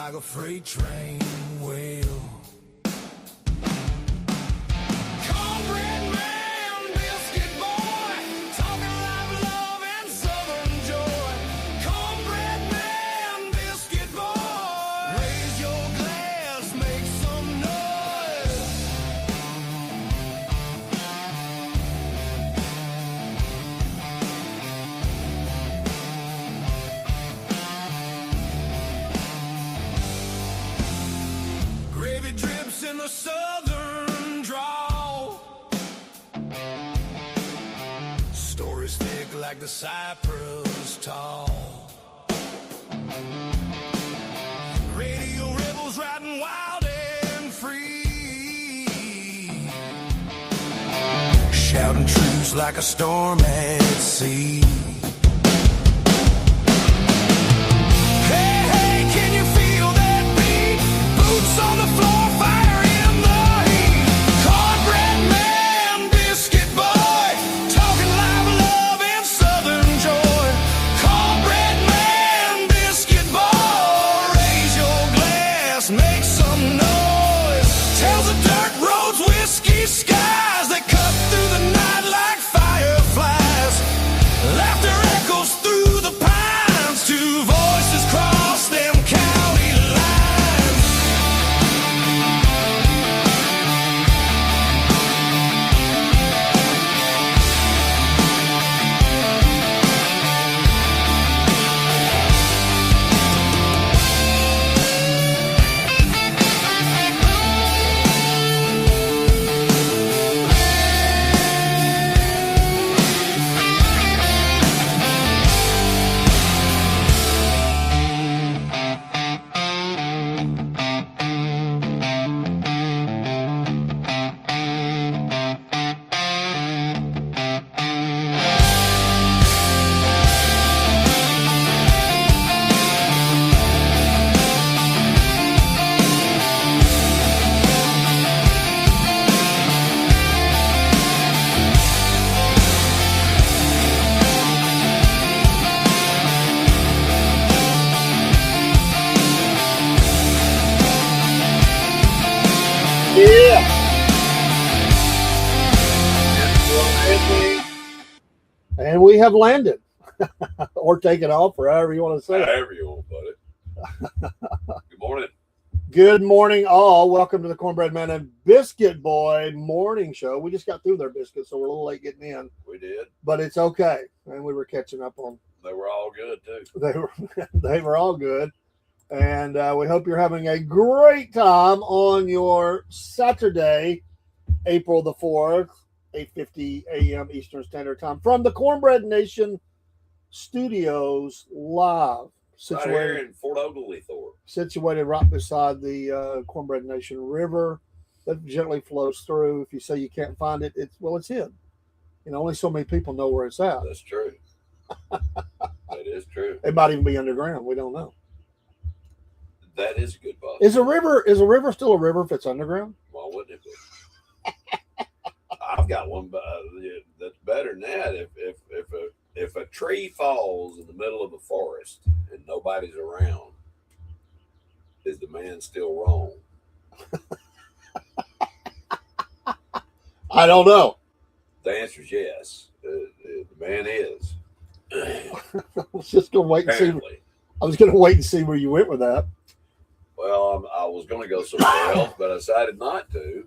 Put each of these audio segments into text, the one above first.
like a freight train will. Cornbread man, biscuit boy, talking like love and southern joy. Cornbread man, biscuit boy, raise your glass, make some noise. Gravy drips in the southern drawl. Stories thick like the cypress tall. Radio rebels riding wild and free, shouting truths like a storm at sea. Hey, hey, can you feel that beat? Boots on the floor, fire in the heat. Cornbread man, biscuit boy, talking like love and southern joy. Cornbread man, biscuit boy, raise your glass, make some noise. Tells the dirt roads, whiskey skies that cut through the night like fireflies. Laughter echoes through the pines, two voices cross them county lines. Yeah. And we have landed, or taken off, or however you want to say it. However you want to put it. Good morning. Good morning, all. Welcome to the Cornbread Man and Biscuit Boy morning show. We just got through their biscuits, so we're a little late getting in, We did. but it's okay. And we were catching up on. They were all good too. They were all good, and we hope you're having a great time on your Saturday, April the 4th, 8:50 a.m. Eastern Standard Time from the Cornbread Nation Studios live, Right here in Fort Oglethorpe. situated right beside the Cornbread Nation River that gently flows through. If you say you can't find it, it's hid. You know, only so many people know where it's at. That's true. That is true. It might even be underground. We don't know. That is a good possibility. Is a river still a river if it's underground? Why wouldn't it be? I've got one that's better than that. If a tree falls in the middle of a forest and nobody's around, is the man still wrong? I don't know. The answer is yes. The man is. I was just gonna wait and see. Apparently. I was gonna wait and see where you went with that. Well, I was going to go somewhere else, but I decided not to.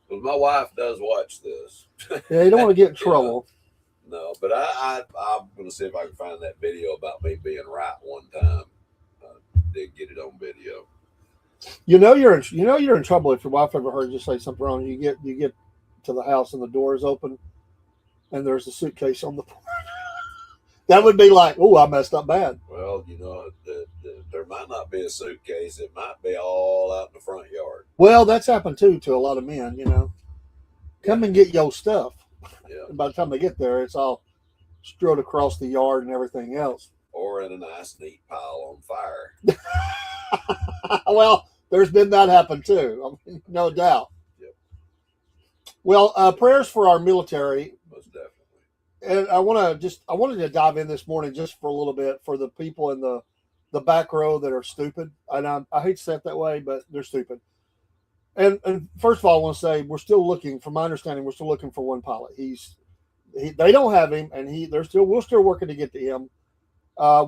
Because my wife does watch this. Yeah, you don't want to get in trouble. No, but I'm going to see if I can find that video about me being right one time. Did get it on video. You know you're in trouble if your wife ever heard you say something wrong. You get to the house and the door is open, and there's a suitcase on the porch. That would be like, oh, I messed up bad. Well, there might not be a suitcase. It might be all out in the front yard. Well, that's happened too to a lot of men. You know, come and get your stuff. Yeah. And by the time they get there, it's all strode across the yard and everything else. Or in a nice, neat pile on fire. Well, there's been that happen too. I mean, no doubt. Yep. Well, prayers for our military. Most definitely. And I wanted to dive in this morning just for a little bit for the people in the the back row that are stupid. And I hate to say it that way, but they're stupid. And first of all, I want to say we're still looking. From my understanding, we're still looking for one pilot. They don't have him, and we're still working to get to him.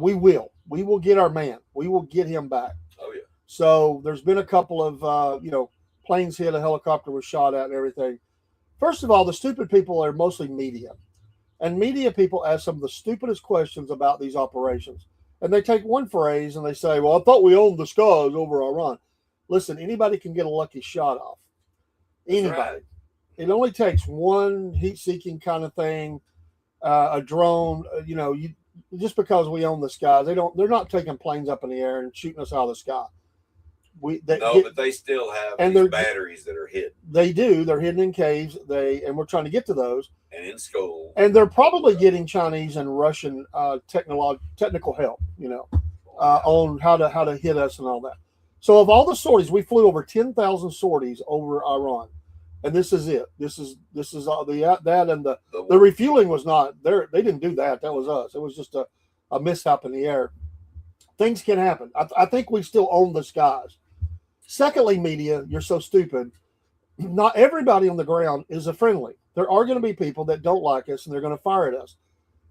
We will get our man. We will get him back. Oh yeah. So there's been a couple of planes hit, a helicopter was shot at, and everything. First of all, the stupid people are mostly media, and media people ask some of the stupidest questions about these operations. And they take one phrase and they say, "Well, I thought we owned the skies over Iran." Listen, anybody can get a lucky shot off. Anybody. Right. It only takes one heat-seeking kind of thing, a drone. Just because we own the skies, they're not taking planes up in the air and shooting us out of the sky. But they still have these batteries that are hidden. They do. They're hidden in caves. And we're trying to get to those. And in schools. And they're probably getting Chinese and Russian technical help, on how to hit us and all that. So of all the sorties, we flew over 10,000 sorties over Iran. And this is it. This is all that, and the refueling was not there. They didn't do that. That was us. It was just a mishap in the air. Things can happen. I think we still own the skies. Secondly, media, you're so stupid. Not everybody on the ground is a friendly. There are going to be people that don't like us, and they're going to fire at us.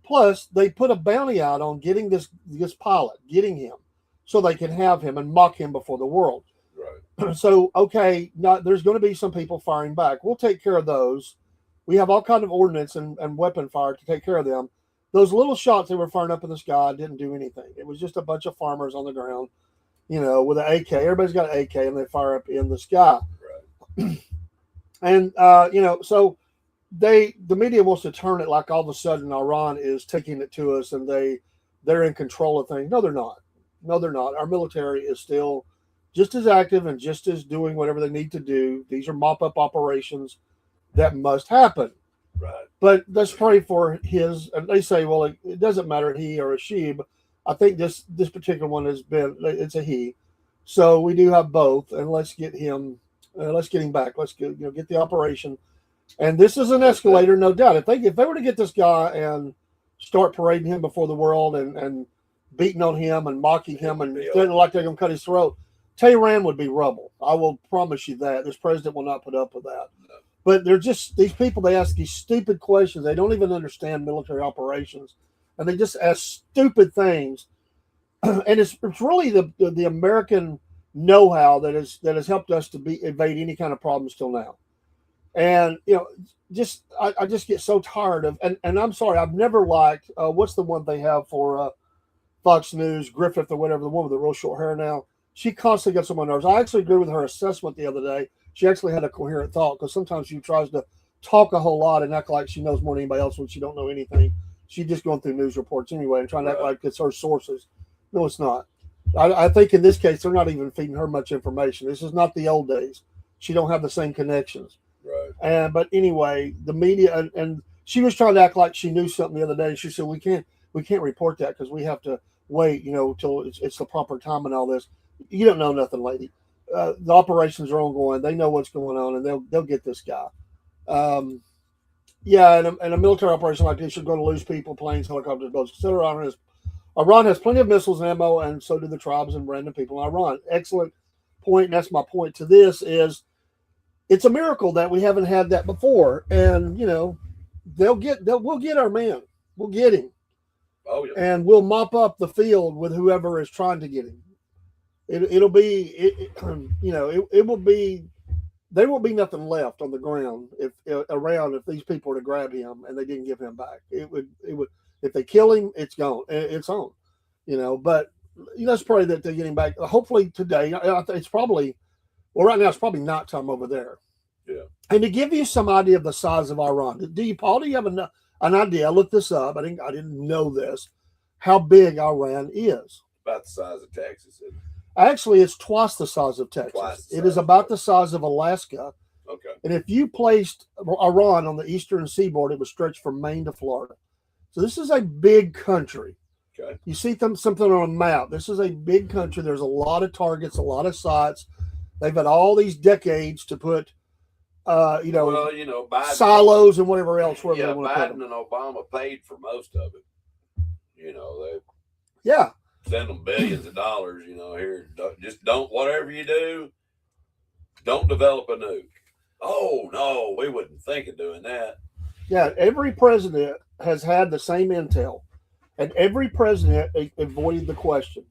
Plus, they put a bounty out on getting this pilot, getting him, so they can have him and mock him before the world. Right. So, okay, there's going to be some people firing back. We'll take care of those. We have all kind of ordnance and weapon fire to take care of them. Those little shots they were firing up in the sky didn't do anything. It was just a bunch of farmers on the ground, with an AK. Everybody's got an AK, and they fire up in the sky. Right. And, so the media wants to turn it like all of a sudden Iran is taking it to us and they're in control of things. No, they're not. Our military is still just as active and just as doing whatever they need to do. These are mop-up operations that must happen. Right. But let's pray for his, and they say, well, it doesn't matter, he or a she, but I think this particular one it's a he. So we do have both, and let's get him back. Let's get the operation. And this is an escalator, no doubt. If they were to get this guy and start parading him before the world and beating on him and mocking him and feeling like they're going to cut his throat, Tehran would be rubble. I will promise you that. This president will not put up with that. No. But they're just these people. They ask these stupid questions. They don't even understand military operations, and they just ask stupid things. And it's really the American know-how that has helped us to evade any kind of problems till now. And I just get so tired of, and I'm sorry, I've never liked what's the one they have for Fox News, Griffith or whatever, the one with the real short hair now. She constantly gets on my nerves. I actually agree with her assessment the other day. She actually had a coherent thought, because sometimes she tries to talk a whole lot and act like she knows more than anybody else when she don't know anything. She's just going through news reports anyway and trying to act like it's her sources. No, it's not. I think in this case, they're not even feeding her much information. This is not the old days. She don't have the same connections. Right. But anyway, the media, and she was trying to act like she knew something the other day. She said, we can't report that because we have to wait, till it's the proper time and all this. You don't know nothing, lady. The operations are ongoing. They know what's going on, and they'll get this guy. And a military operation like this, you're going to lose people, planes, helicopters, boats, etc. Iran has plenty of missiles and ammo, and so do the tribes and random people in Iran. Excellent point, and that's my point to this is it's a miracle that we haven't had that before. And, we'll get our man. We'll get him. Oh, yeah. And we'll mop up the field with whoever is trying to get him. It will be, there won't be nothing left on the ground if these people were to grab him and they didn't give him back. It would, if they kill him, it's gone. It's on, but let's pray that they're getting back. Hopefully today, it's probably, right now it's probably night time over there. Yeah. And to give you some idea of the size of Iran, Paul, do you have an idea? I looked this up. I didn't know this, how big Iran is. About the size of Texas, isn't it? Actually, it's twice the size of Texas. It is about the size of Alaska. Okay. And if you placed Iran on the eastern seaboard, it would stretch from Maine to Florida. So this is a big country. Okay. You see something on a map. This is a big country. There's a lot of targets, a lot of sites. They've had all these decades to put, Biden, silos and whatever else. Wherever they want to put Biden them. and Obama paid for most of it. Yeah. send them billions of dollars. Here, just don't, whatever you do, don't develop a nuke. Oh no, we wouldn't think of doing that. Yeah, every president has had the same intel, and every president avoided the question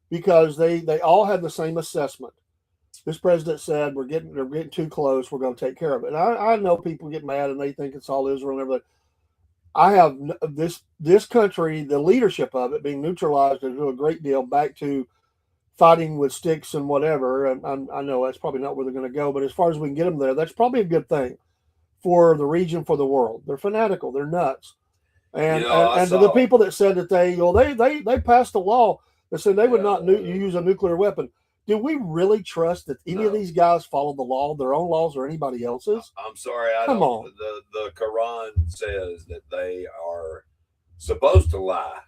because they all had the same assessment. This president said they're getting too close. We're going to take care of it. And I know people get mad and they think it's all Israel and everything. I have this country, the leadership of it being neutralized and do a great deal back to fighting with sticks and whatever. And I know that's probably not where they're going to go, but as far as we can get them there, that's probably a good thing for the region, for the world. They're fanatical. They're nuts. And to the people that said that they passed a law that said they would not use a nuclear weapon. Do we really trust that any of these guys follow the law, their own laws, or anybody else's? I'm sorry. Come on. The Quran says that they are supposed to lie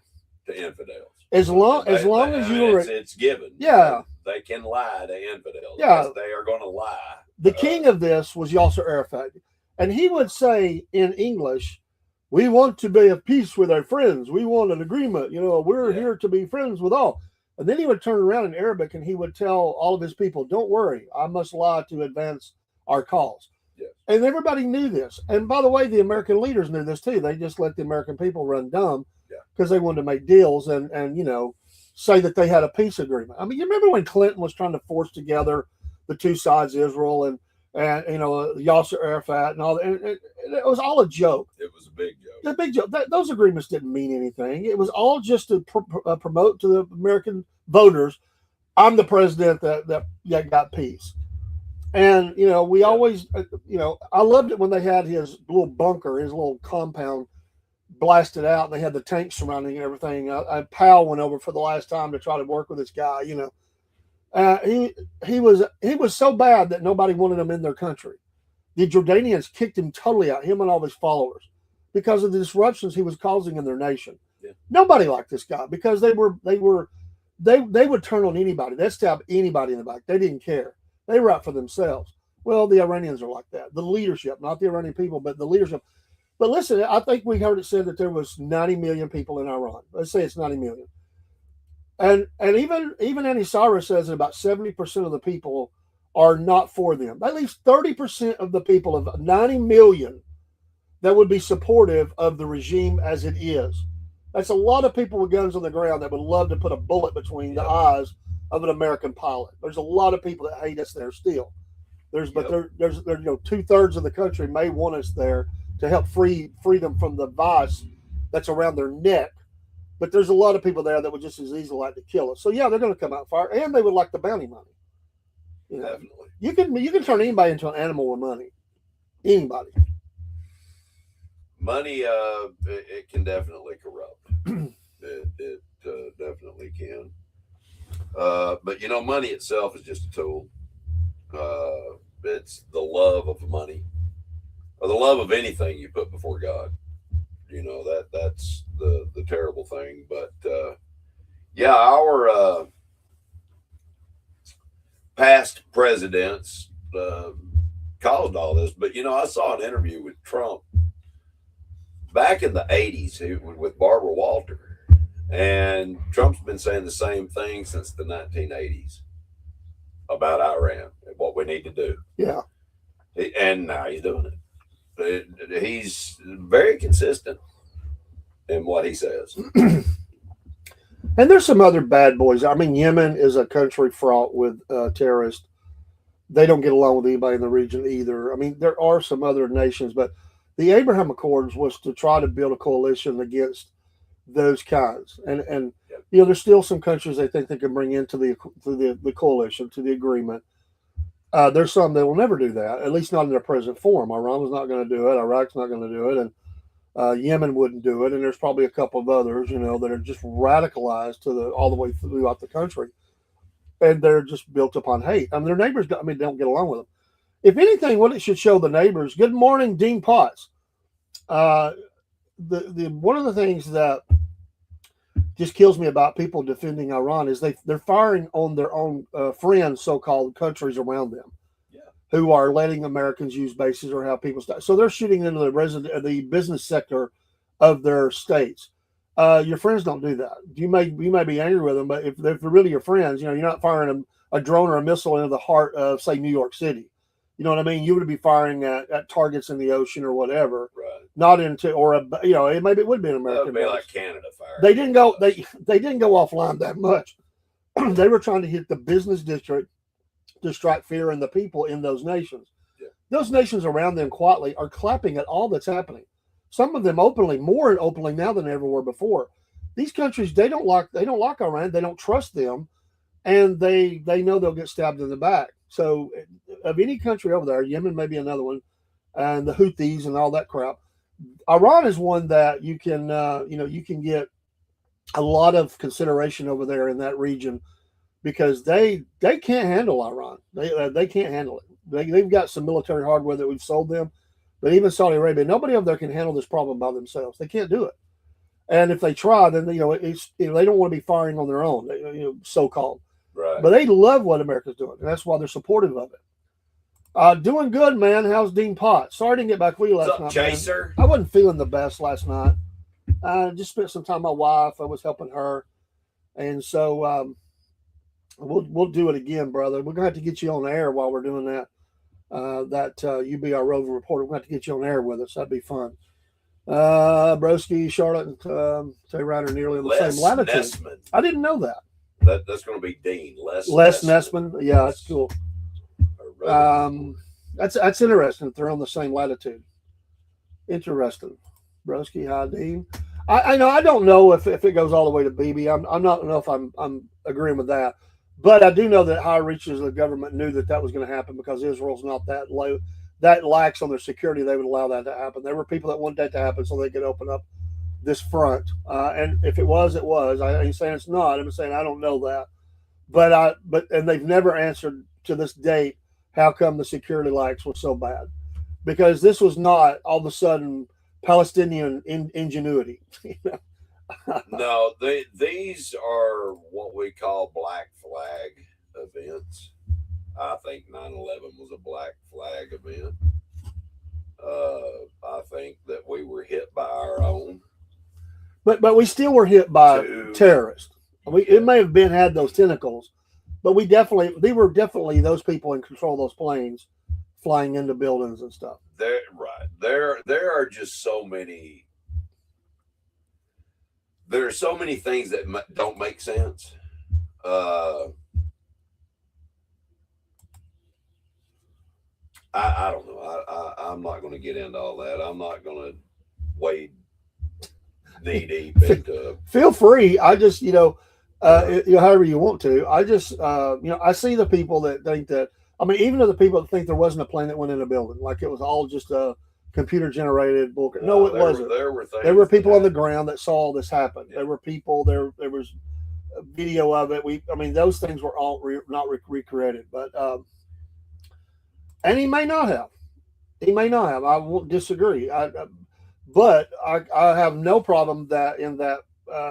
to infidels. As long as it's given. Yeah. They can lie to infidels. Yeah. They are going to lie. The king of this was Yasser Arafat. And he would say in English, we want to be at peace with our friends. We want an agreement. We're here to be friends with all. And then he would turn around in Arabic and he would tell all of his people, don't worry, I must lie to advance our cause. Yes. And everybody knew this. And by the way, the American leaders knew this too. They just let the American people run dumb because they wanted to make deals and say that they had a peace agreement. I mean, you remember when Clinton was trying to force together the two sides, Israel and Yasser Arafat and all that. And it was all a joke. It was a big joke. The big joke. Those agreements didn't mean anything. It was all just to promote to the American voters, I'm the president that got peace. And, we always, I loved it when they had his little bunker, his little compound blasted out and they had the tanks surrounding everything. Powell went over for the last time to try to work with this guy, he was so bad that nobody wanted him in their country. The Jordanians kicked him totally out, him and all his followers, because of the disruptions he was causing in their nation. Yeah. Nobody liked this guy because they would turn on anybody. They'd stab anybody in the back. They didn't care. They were out for themselves. Well, the Iranians are like that. The leadership, not the Iranian people, but the leadership. But listen, I think we heard it said that there was 90 million people in Iran. Let's say it's 90 million. And even Annie Cyrus says that about 70% of the people are not for them. That leaves 30% of the people of 90 million that would be supportive of the regime as it is. That's a lot of people with guns on the ground that would love to put a bullet between the eyes of an American pilot. There's a lot of people that hate us there still. There's 2/3 of the country may want us there to help free them from the vice that's around their neck. But there's a lot of people there that would just as easily like to kill us. So yeah, they're going to come out fire, and they would like the bounty money. Definitely. You can turn anybody into an animal with money. Anybody. Money, it can definitely corrupt. it definitely can. But money itself is just a tool. It's the love of money, or the love of anything you put before God. That's the terrible thing. But our past presidents caused all this. But I saw an interview with Trump back in the 80s with Barbara Walter, and Trump's been saying the same thing since the 1980s about Iran and what we need to do. Yeah, and now he's doing it. He's very consistent in what he says. And there's some other bad boys. I mean, Yemen is a country fraught with terrorists. They don't get along with anybody in the region either. I mean, there are some other nations, but the Abraham Accords was to try to build a coalition against those kinds. And there's still some countries they think they can bring into the coalition, to the agreement. There's some that will never do that, at least not in their present form. Iran was not going to do it. Iraq's not going to do it. And Yemen wouldn't do it. And there's probably a couple of others, that are just radicalized all the way throughout the country. And they're just built upon hate. I mean, their neighbors, don't get along with them. If anything, what it should show the neighbors, good morning, Dean Potts. One of the things that just kills me about people defending Iran is they're firing on their own friends, so-called countries around them, who are letting Americans use bases or have people start. So they're shooting into the business sector of their states. Your friends don't do that. You may be angry with them, but if they're really your friends, you're not firing a drone or a missile into the heart of, say, New York City. You know what I mean? You would be firing at targets in the ocean or whatever, Right. not into maybe it would be an That American would be base. like Canada fire. They didn't go offline that much. They were trying to hit the business district to strike fear in the people in those nations. Yeah. Those nations around them quietly are clapping at all that's happening. Some of them openly, more openly now than ever were before. These countries, they don't like Iran. They don't trust them, and they know they'll get stabbed in the back. So, of any country over there, Yemen may be another one, and the Houthis and all that crap. Iran is one that you can you can get a lot of consideration over there in that region because they can't handle Iran. They can't handle it. They've got some military hardware that we've sold them, but even Saudi Arabia, nobody over there can handle this problem by themselves. They can't do it. And if they try, then they don't want to be firing on their own, so called. Right. But they love what America's doing, and that's why they're supportive of it. Doing good, man. How's Dean Potts? Sorry I didn't get back with you last night. Chaser? Man. I wasn't feeling the best last night. I just spent some time with my wife. I was helping her, and so we'll do it again, brother. We're gonna have to get you on the air while we're doing that. You be our roving reporter. We're gonna have to get you on air with us. That'd be fun. Broski, Charlotte, and Tay Ryder nearly on the same latitude. Nessman. I didn't know that. That's going to be Dean. Les Nessman. Yeah, that's cool. That's interesting that they're on the same latitude. Interesting. Broski, hi, Dean. I know. I don't know if it goes all the way to BB. I'm not know if I'm agreeing with that, but I do know that high reaches of the government knew that was going to happen because Israel's not that low, that lax on their security. They would allow that to happen. There were people that wanted that to happen so they could open up this front. And if it was, it was. I ain't saying it's not. I'm saying I don't know that. But they've never answered to this date how come the security lax was so bad, because this was not all of a sudden Palestinian ingenuity. No, these are what we call black flag events. I think 9/11 was a black flag event. I think that we were hit by our own. But we still were hit by terrorists. It may have had those tentacles, but they were definitely those people in control of those planes flying into buildings and stuff. There are just so many. There are so many things that don't make sense. I don't know. I'm not going to get into all that. I'm not going to wade knee deep into. Feel free. I just, however you want to. I just, I see the people that think that. I mean, even the people that think there wasn't a plane that went in a building, like it was all just a computer generated bullshit. No, it wasn't. There were people on the ground that saw all this happen. Yeah. There were people. There was a video of it. Those things were all not recreated, but. And he may not have. I won't disagree. But I have no problem that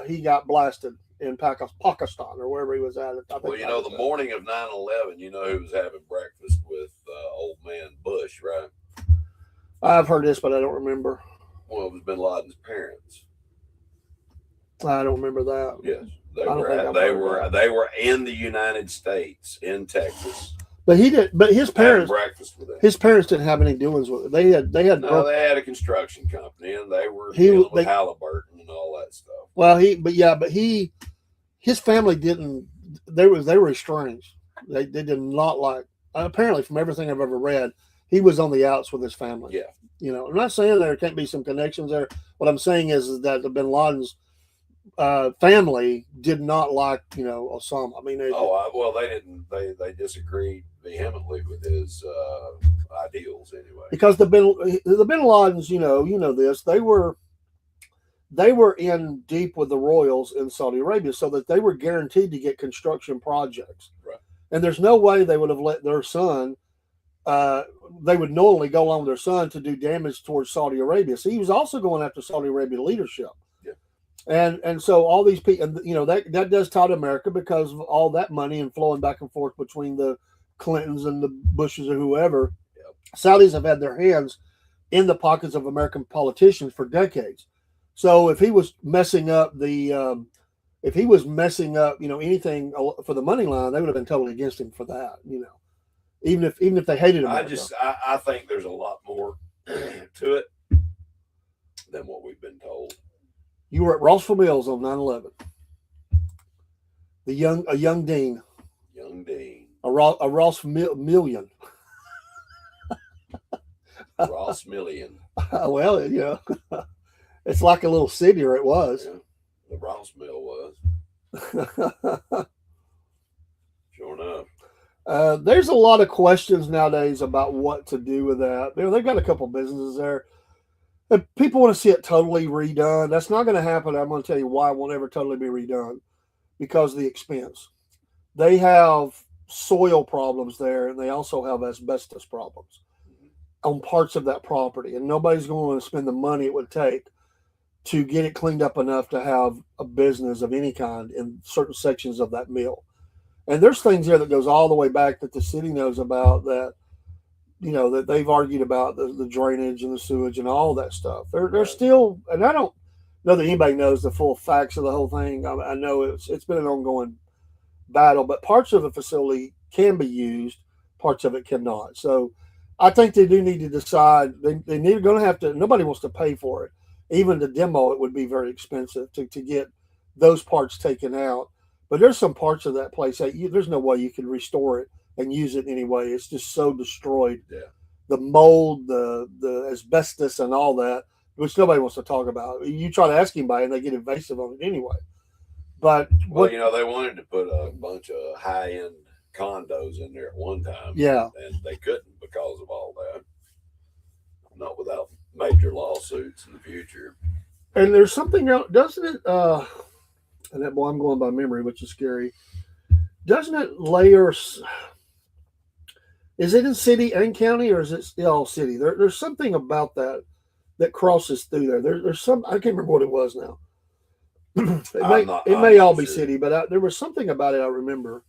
he got blasted in Pakistan or wherever he was at. Well, the morning of 9/11, who was having breakfast with old man Bush, right? I've heard this, but I don't remember. Well, it was Bin Laden's parents. I don't remember that. Yes, they were in the United States, in Texas. But he did. But his parents breakfast with them. His parents didn't have any dealings with it. They had. They had a construction company, and they were dealing with Halliburton and all that stuff. Well, his family didn't. They were estranged. They did not like. Apparently, from everything I've ever read, he was on the outs with his family. Yeah. I'm not saying there can't be some connections there. What I'm saying is that the Bin Laden's family did not like Osama. I mean, they didn't. They disagreed vehemently with his ideals anyway. Because the Bin Ladens, this, they were in deep with the royals in Saudi Arabia, so that they were guaranteed to get construction projects. Right. And there's no way they would have let their son. They would knowingly go along with their son to do damage towards Saudi Arabia. So he was also going after Saudi Arabia leadership. And so all these people, that does tie to America because of all that money and flowing back and forth between the Clintons and the Bushes or whoever. Yep. Saudis have had their hands in the pockets of American politicians for decades. So if he was messing up anything for the money line, they would have been totally against him for that. Even if they hated him. I think there's a lot more to it than what we've been told. You were at Rossville Mills on 9/11. A young dean. Young Dean. A Ross Million. Ross Million. Well, it's like a little city, or it was. Yeah, the Ross Mill was. Sure enough. There's a lot of questions nowadays about what to do with that. They've got a couple businesses there. If people want to see it totally redone, that's not going to happen. I'm going to tell you why it won't ever totally be redone. Because of the expense. They have soil problems there, and they also have asbestos problems on parts of that property. And nobody's going to spend the money it would take to get it cleaned up enough to have a business of any kind in certain sections of that mill. And there's things there that goes all the way back that the city knows about, that that they've argued about the drainage and the sewage and all that stuff. They're still, and I don't know that anybody knows the full facts of the whole thing. I know it's been an ongoing battle, but parts of the facility can be used, parts of it cannot. So I think they do need to decide. They need going to have to. Nobody wants to pay for it. Even to demo it would be very expensive to get those parts taken out. But there's some parts of that place that there's no way you can restore it and use it anyway. It's just so destroyed. Yeah. The mold, the asbestos, and all that, which nobody wants to talk about. You try to ask anybody, and they get evasive on it anyway. But they wanted to put a bunch of high-end condos in there at one time. Yeah, and they couldn't because of all that. Not without major lawsuits in the future. And there's something else, doesn't it? And that, boy, I'm going by memory, which is scary. Doesn't it layers? Is it in city and county, or is it all city? There's something about that crosses through there. There's some, I can't remember what it was now. It may all be city, but there was something about it I remember.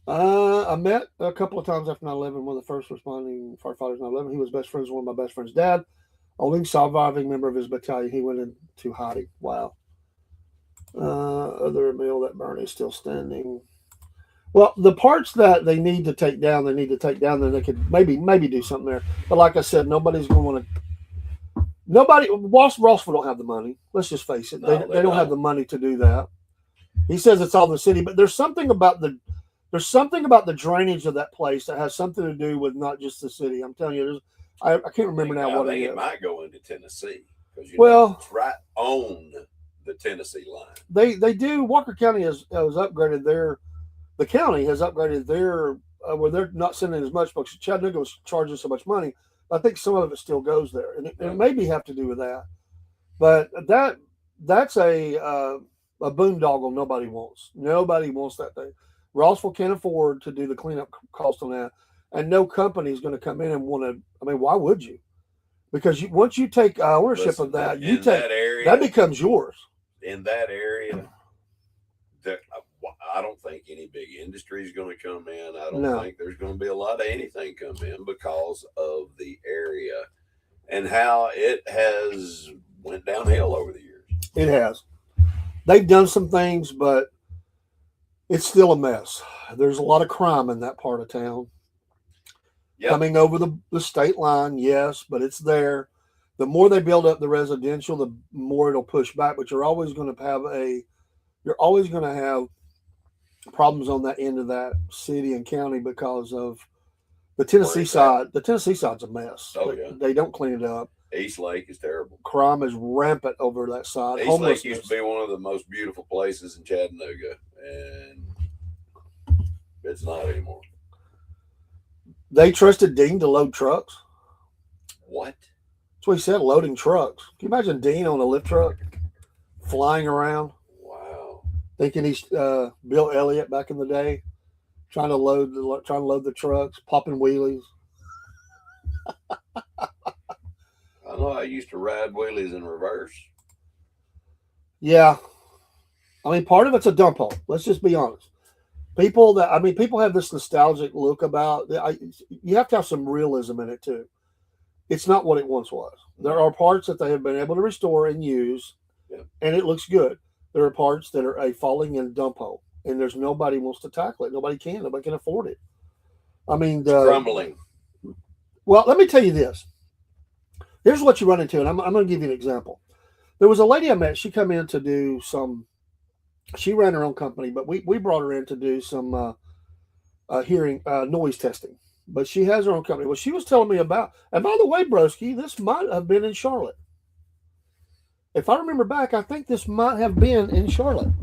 I met a couple of times after 9/11, one of the first responding firefighters 9/11. He was best friends with one of my best friend's dad. Only surviving member of his battalion. He went into hiding. Wow. Other mill that burned is still standing. Well, the parts that they need to take down, then they could maybe do something there. But like I said, nobody's going to want to. Rossville don't have the money. Let's just face it. They don't have the money to do that. He says it's all the city, but there's something about the drainage of that place that has something to do with not just the city. I'm telling you, I can't remember now what it is. It might go into Tennessee because it's right on the Tennessee line. They do. Walker County has upgraded their. The county has upgraded their where they're not sending as much because Chattanooga was charging so much money. I think some of it still goes there, and it maybe have to do with that. But that's a boondoggle nobody wants. Nobody wants that thing. Rossville can't afford to do the cleanup cost on that, and no company is going to come in and want to. I mean, why would you? Because once you take ownership of that, that becomes yours. In that area, I don't think any big industry is going to come in. I don't think there's going to be a lot of anything come in because of the area and how it has went downhill over the years. It has. They've done some things, but it's still a mess. There's a lot of crime in that part of town. Yep. Coming over the state line, yes, but it's there. The more they build up the residential, the more it'll push back. But you're always going to have problems on that end of that city and county because of the Tennessee side. The Tennessee side's a mess. They don't clean it up. East Lake is terrible. Crime is rampant over that side. East Lake used to be one of the most beautiful places in Chattanooga, and it's not anymore. They trusted Dean to load trucks. What? That's what he said, loading trucks. Can you imagine Dean on a lift truck flying around? Wow. Thinking he's Bill Elliott back in the day, trying to load the trucks, popping wheelies. I know I used to ride wheelies in reverse. Yeah. I mean, part of it's a dump hole. Let's just be honest. People have this nostalgic look about. You have to have some realism in it too. it's not what it once was. There are parts that they have been able to restore and use, and it looks good. There are parts that are a falling in a dump hole, and there's nobody wants to tackle it. Nobody can. Nobody can afford it. I mean, Crumbling. Well, let me tell you this. Here's what you run into, and I'm going to give you an example. There was a lady I met. She come in to do some. She ran her own company, but we brought her in to do some hearing noise testing. But she has her own company. Well, she was telling me about. And by the way, Broski, this might have been in Charlotte. If I remember back, I think this might have been in Charlotte.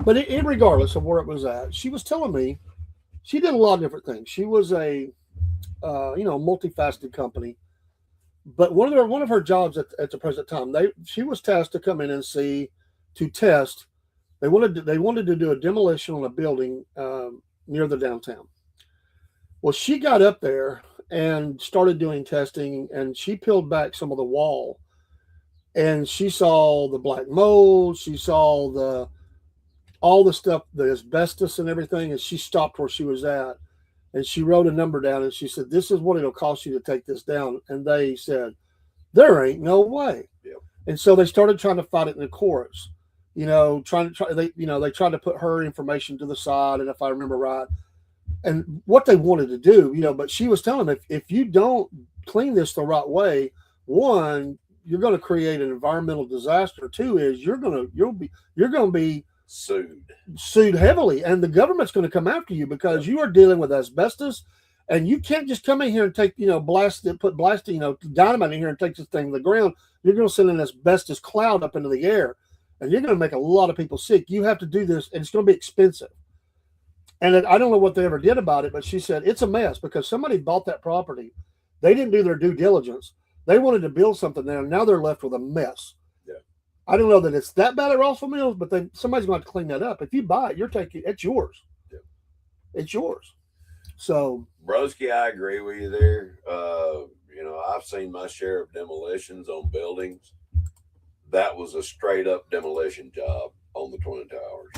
But regardless of where it was at, she was telling me she did a lot of different things. She was a multifaceted company. But one of her jobs at the present time, she was tasked to come in and to test. They wanted to do a demolition on a building near the downtown. Well, she got up there and started doing testing, and she peeled back some of the wall, and she saw the black mold. She saw all the stuff, the asbestos and everything, and she stopped where she was at. And she wrote a number down, and she said, "This is what it'll cost you to take this down." And they said, "There ain't no way." Yep. And so they started trying to fight it in the courts. They tried to put her information to the side, and if I remember right, and what they wanted to do, but she was telling them, if you don't clean this the right way, one, you're going to create an environmental disaster. Two is you're going to be sued heavily, and the government's going to come after you because you are dealing with asbestos, and you can't just come in here and take put dynamite in here and take this thing to the ground. You're going to send an asbestos cloud up into the air, and you're going to make a lot of people sick. You have to do this, and it's going to be expensive. And I don't know what they ever did about it, but she said it's a mess because somebody bought that property. They didn't do their due diligence. They wanted to build something there, and now they're left with a mess. I don't know that it's that bad at Rossville Mills, but somebody's going to have to clean that up. If you buy it, it's yours. Yeah. It's yours. So, Broski, I agree with you there. I've seen my share of demolitions on buildings. That was a straight up demolition job on the Twin Towers.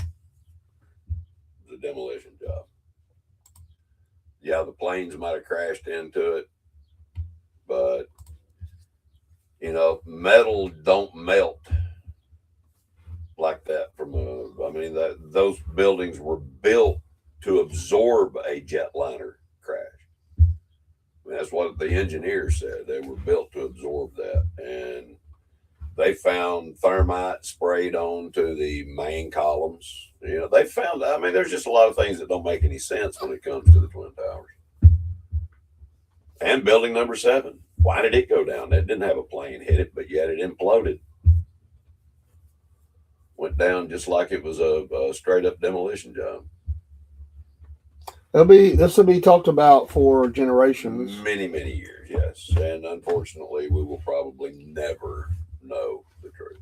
The demolition job. Yeah, the planes might have crashed into it, but metal don't melt like that those buildings were built to absorb a jetliner crash. That's what the engineers said. They were built to absorb that, and they found thermite sprayed onto the main columns. They found. There's just a lot of things that don't make any sense when it comes to the Twin Towers and building number 7. Why did it go down? It didn't have a plane hit it, but yet it imploded. Went down just like it was a straight up demolition job. This will be talked about for generations. Many, many years, yes. And unfortunately, we will probably never know the truth.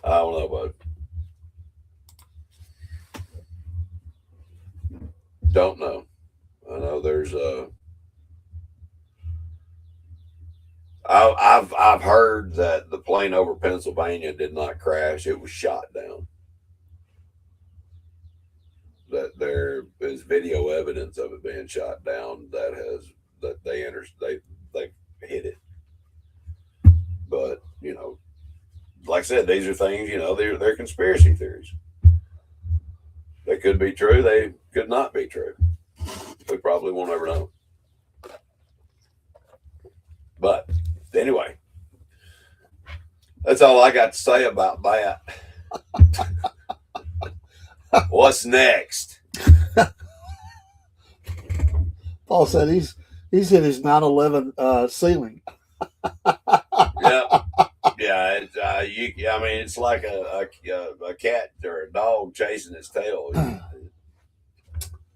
I don't know, bud. Don't know. I know there's I've heard that the plane over Pennsylvania did not crash; it was shot down. That there is video evidence of it being shot down. That they hit it. But like I said, these are things they're conspiracy theories. They could be true. They could not be true. We probably won't ever know. But anyway, that's all I got to say about that. What's next? Paul said he's hit his 9/11 ceiling. Yeah. It's like a cat or a dog chasing its tail.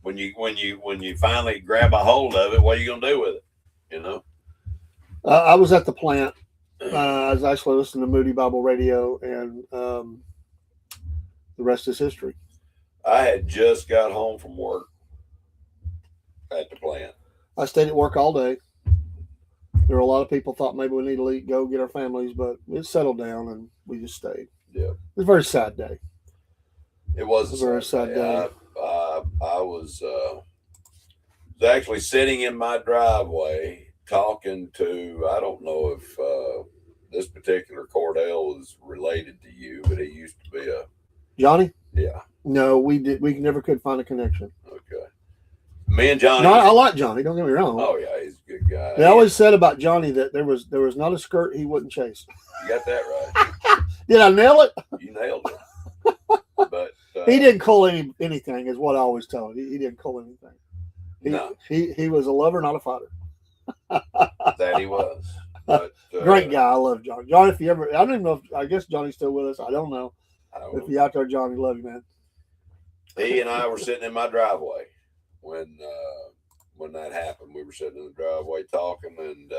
When you finally grab a hold of it, what are you gonna do with it? I was at the plant. I was actually listening to Moody Bible Radio, and the rest is history. I had just got home from work at the plant. I stayed at work all day. There were a lot of people thought maybe we need to go get our families, but it settled down and we just stayed. Yeah. It was a very sad day. It was a very sad day. I was actually sitting in my driveway talking to, I don't know if this particular Cordell is related to you, but he used to be a Johnny? yeah. No, we never could find a connection. Okay. Me and Johnny. No, I like Johnny. Don't get me wrong. Oh yeah, he's a good guy. They always said about Johnny that there was not a skirt he wouldn't chase. You got that right. Did I nail it? You nailed it. But he didn't call anything, is what I always tell him. He didn't call anything. No. He was a lover, not a fighter. That he was. But, great guy. I love Johnny. Johnny, if you ever, I don't even know if, I guess Johnny's still with us. I don't know. If you're out there, Johnny, love you, man. He and I were sitting in my driveway when that happened. We were sitting in the driveway talking, and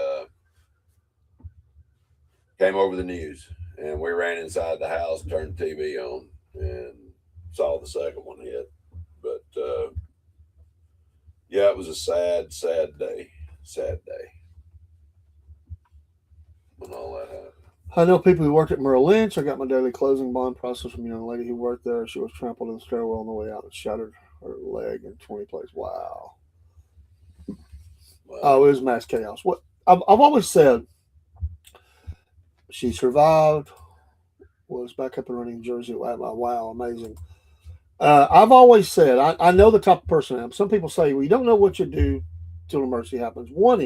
came over the news, and we ran inside the house, turned the TV on, and saw the second one hit. But yeah, it was a sad day. Sad day when all that happened. I know people who worked at Merrill Lynch. I got my daily closing bond process from a young lady who worked there. She was trampled in the stairwell on the way out and shattered her leg in 20 places. Wow. Oh, it was mass chaos. What I've always said, she survived, was back up and running in Jersey. Wow, amazing. I've always said, I know the type of person I am. Some people say, well, you don't know what you do till an emergency happens. One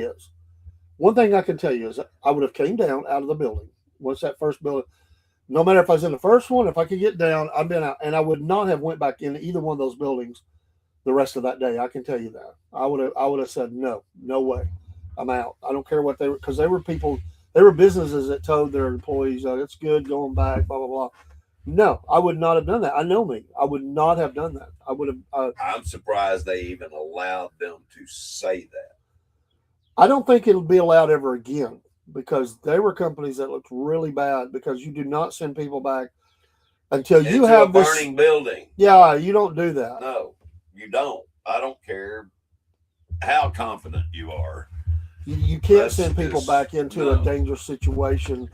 thing I can tell you is I would have came down out of the building. Once that first building, no matter if I was in the first one, if I could get down, I've been out, and I would not have went back in either one of those buildings the rest of that day. I can tell you that. I would have said, no way, I'm out. I don't care what they were, because they were people, they were businesses that told their employees, it's good going back, blah, blah, blah. No, I would not have done that. I know me. I would not have done that. I would have. I'm surprised they even allowed them to say that. I don't think it'll be allowed ever again, because they were companies that looked really bad, because you do not send people back until you have a burning building. Yeah, you don't do that. No, you don't. I don't care how confident you are. You can't send people back into a dangerous situation.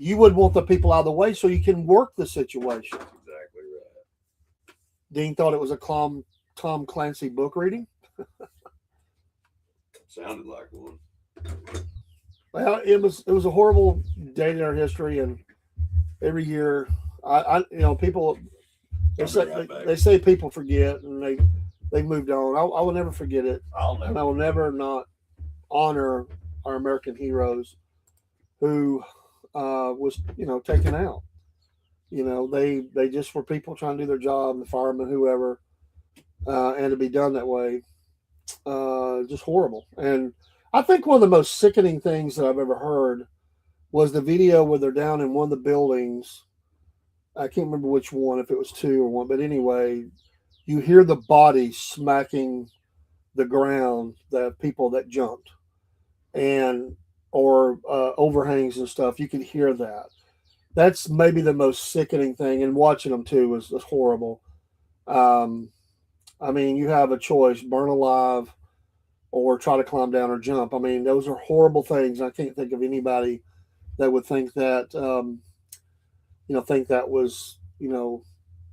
You would want the people out of the way so you can work the situation. Exactly right. Dean thought it was a Tom Clancy book reading. Sounded like one. Well, it was a horrible day in our history, and every year, people they say people forget, and they moved on. I will never forget it, and I will never not honor our American heroes who was taken out. They just were people trying to do their job, the firemen, whoever, and to be done that way, just horrible. And I think one of the most sickening things that I've ever heard was the video where they're down in one of the buildings. I can't remember which one, if it was two or one, but anyway, you hear the body smacking the ground, the people that jumped, or overhangs and stuff. You can hear that. That's maybe the most sickening thing, and watching them too was horrible. You have a choice: burn alive, or try to climb down or jump. Those are horrible things. I can't think of anybody that would think that, think that was,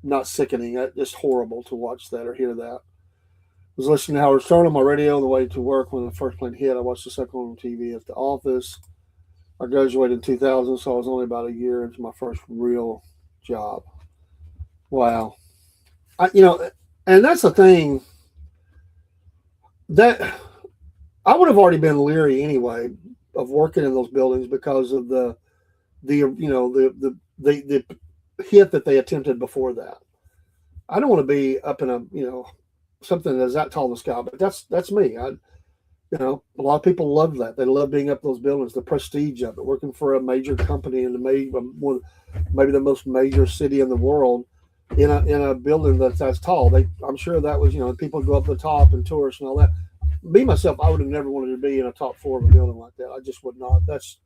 not sickening. That's just horrible to watch that or hear that. I was listening to Howard Stern on my radio on the way to work when the first plane hit. I watched the second one on TV at the office. I graduated in 2000, so I was only about a year into my first real job. Wow. And that's the thing, that I would have already been leery anyway of working in those buildings because of the hit that they attempted before that. I don't want to be up in a something that's that tall in the sky, but that's me. A lot of people love that. They love being up those buildings, the prestige of it, working for a major company in maybe the most major city in the world, in a building that's tall. I'm sure that was, people go up to the top and tourists and all that. Me myself, I would have never wanted to be in a top floor of a building like that. I just would not. That's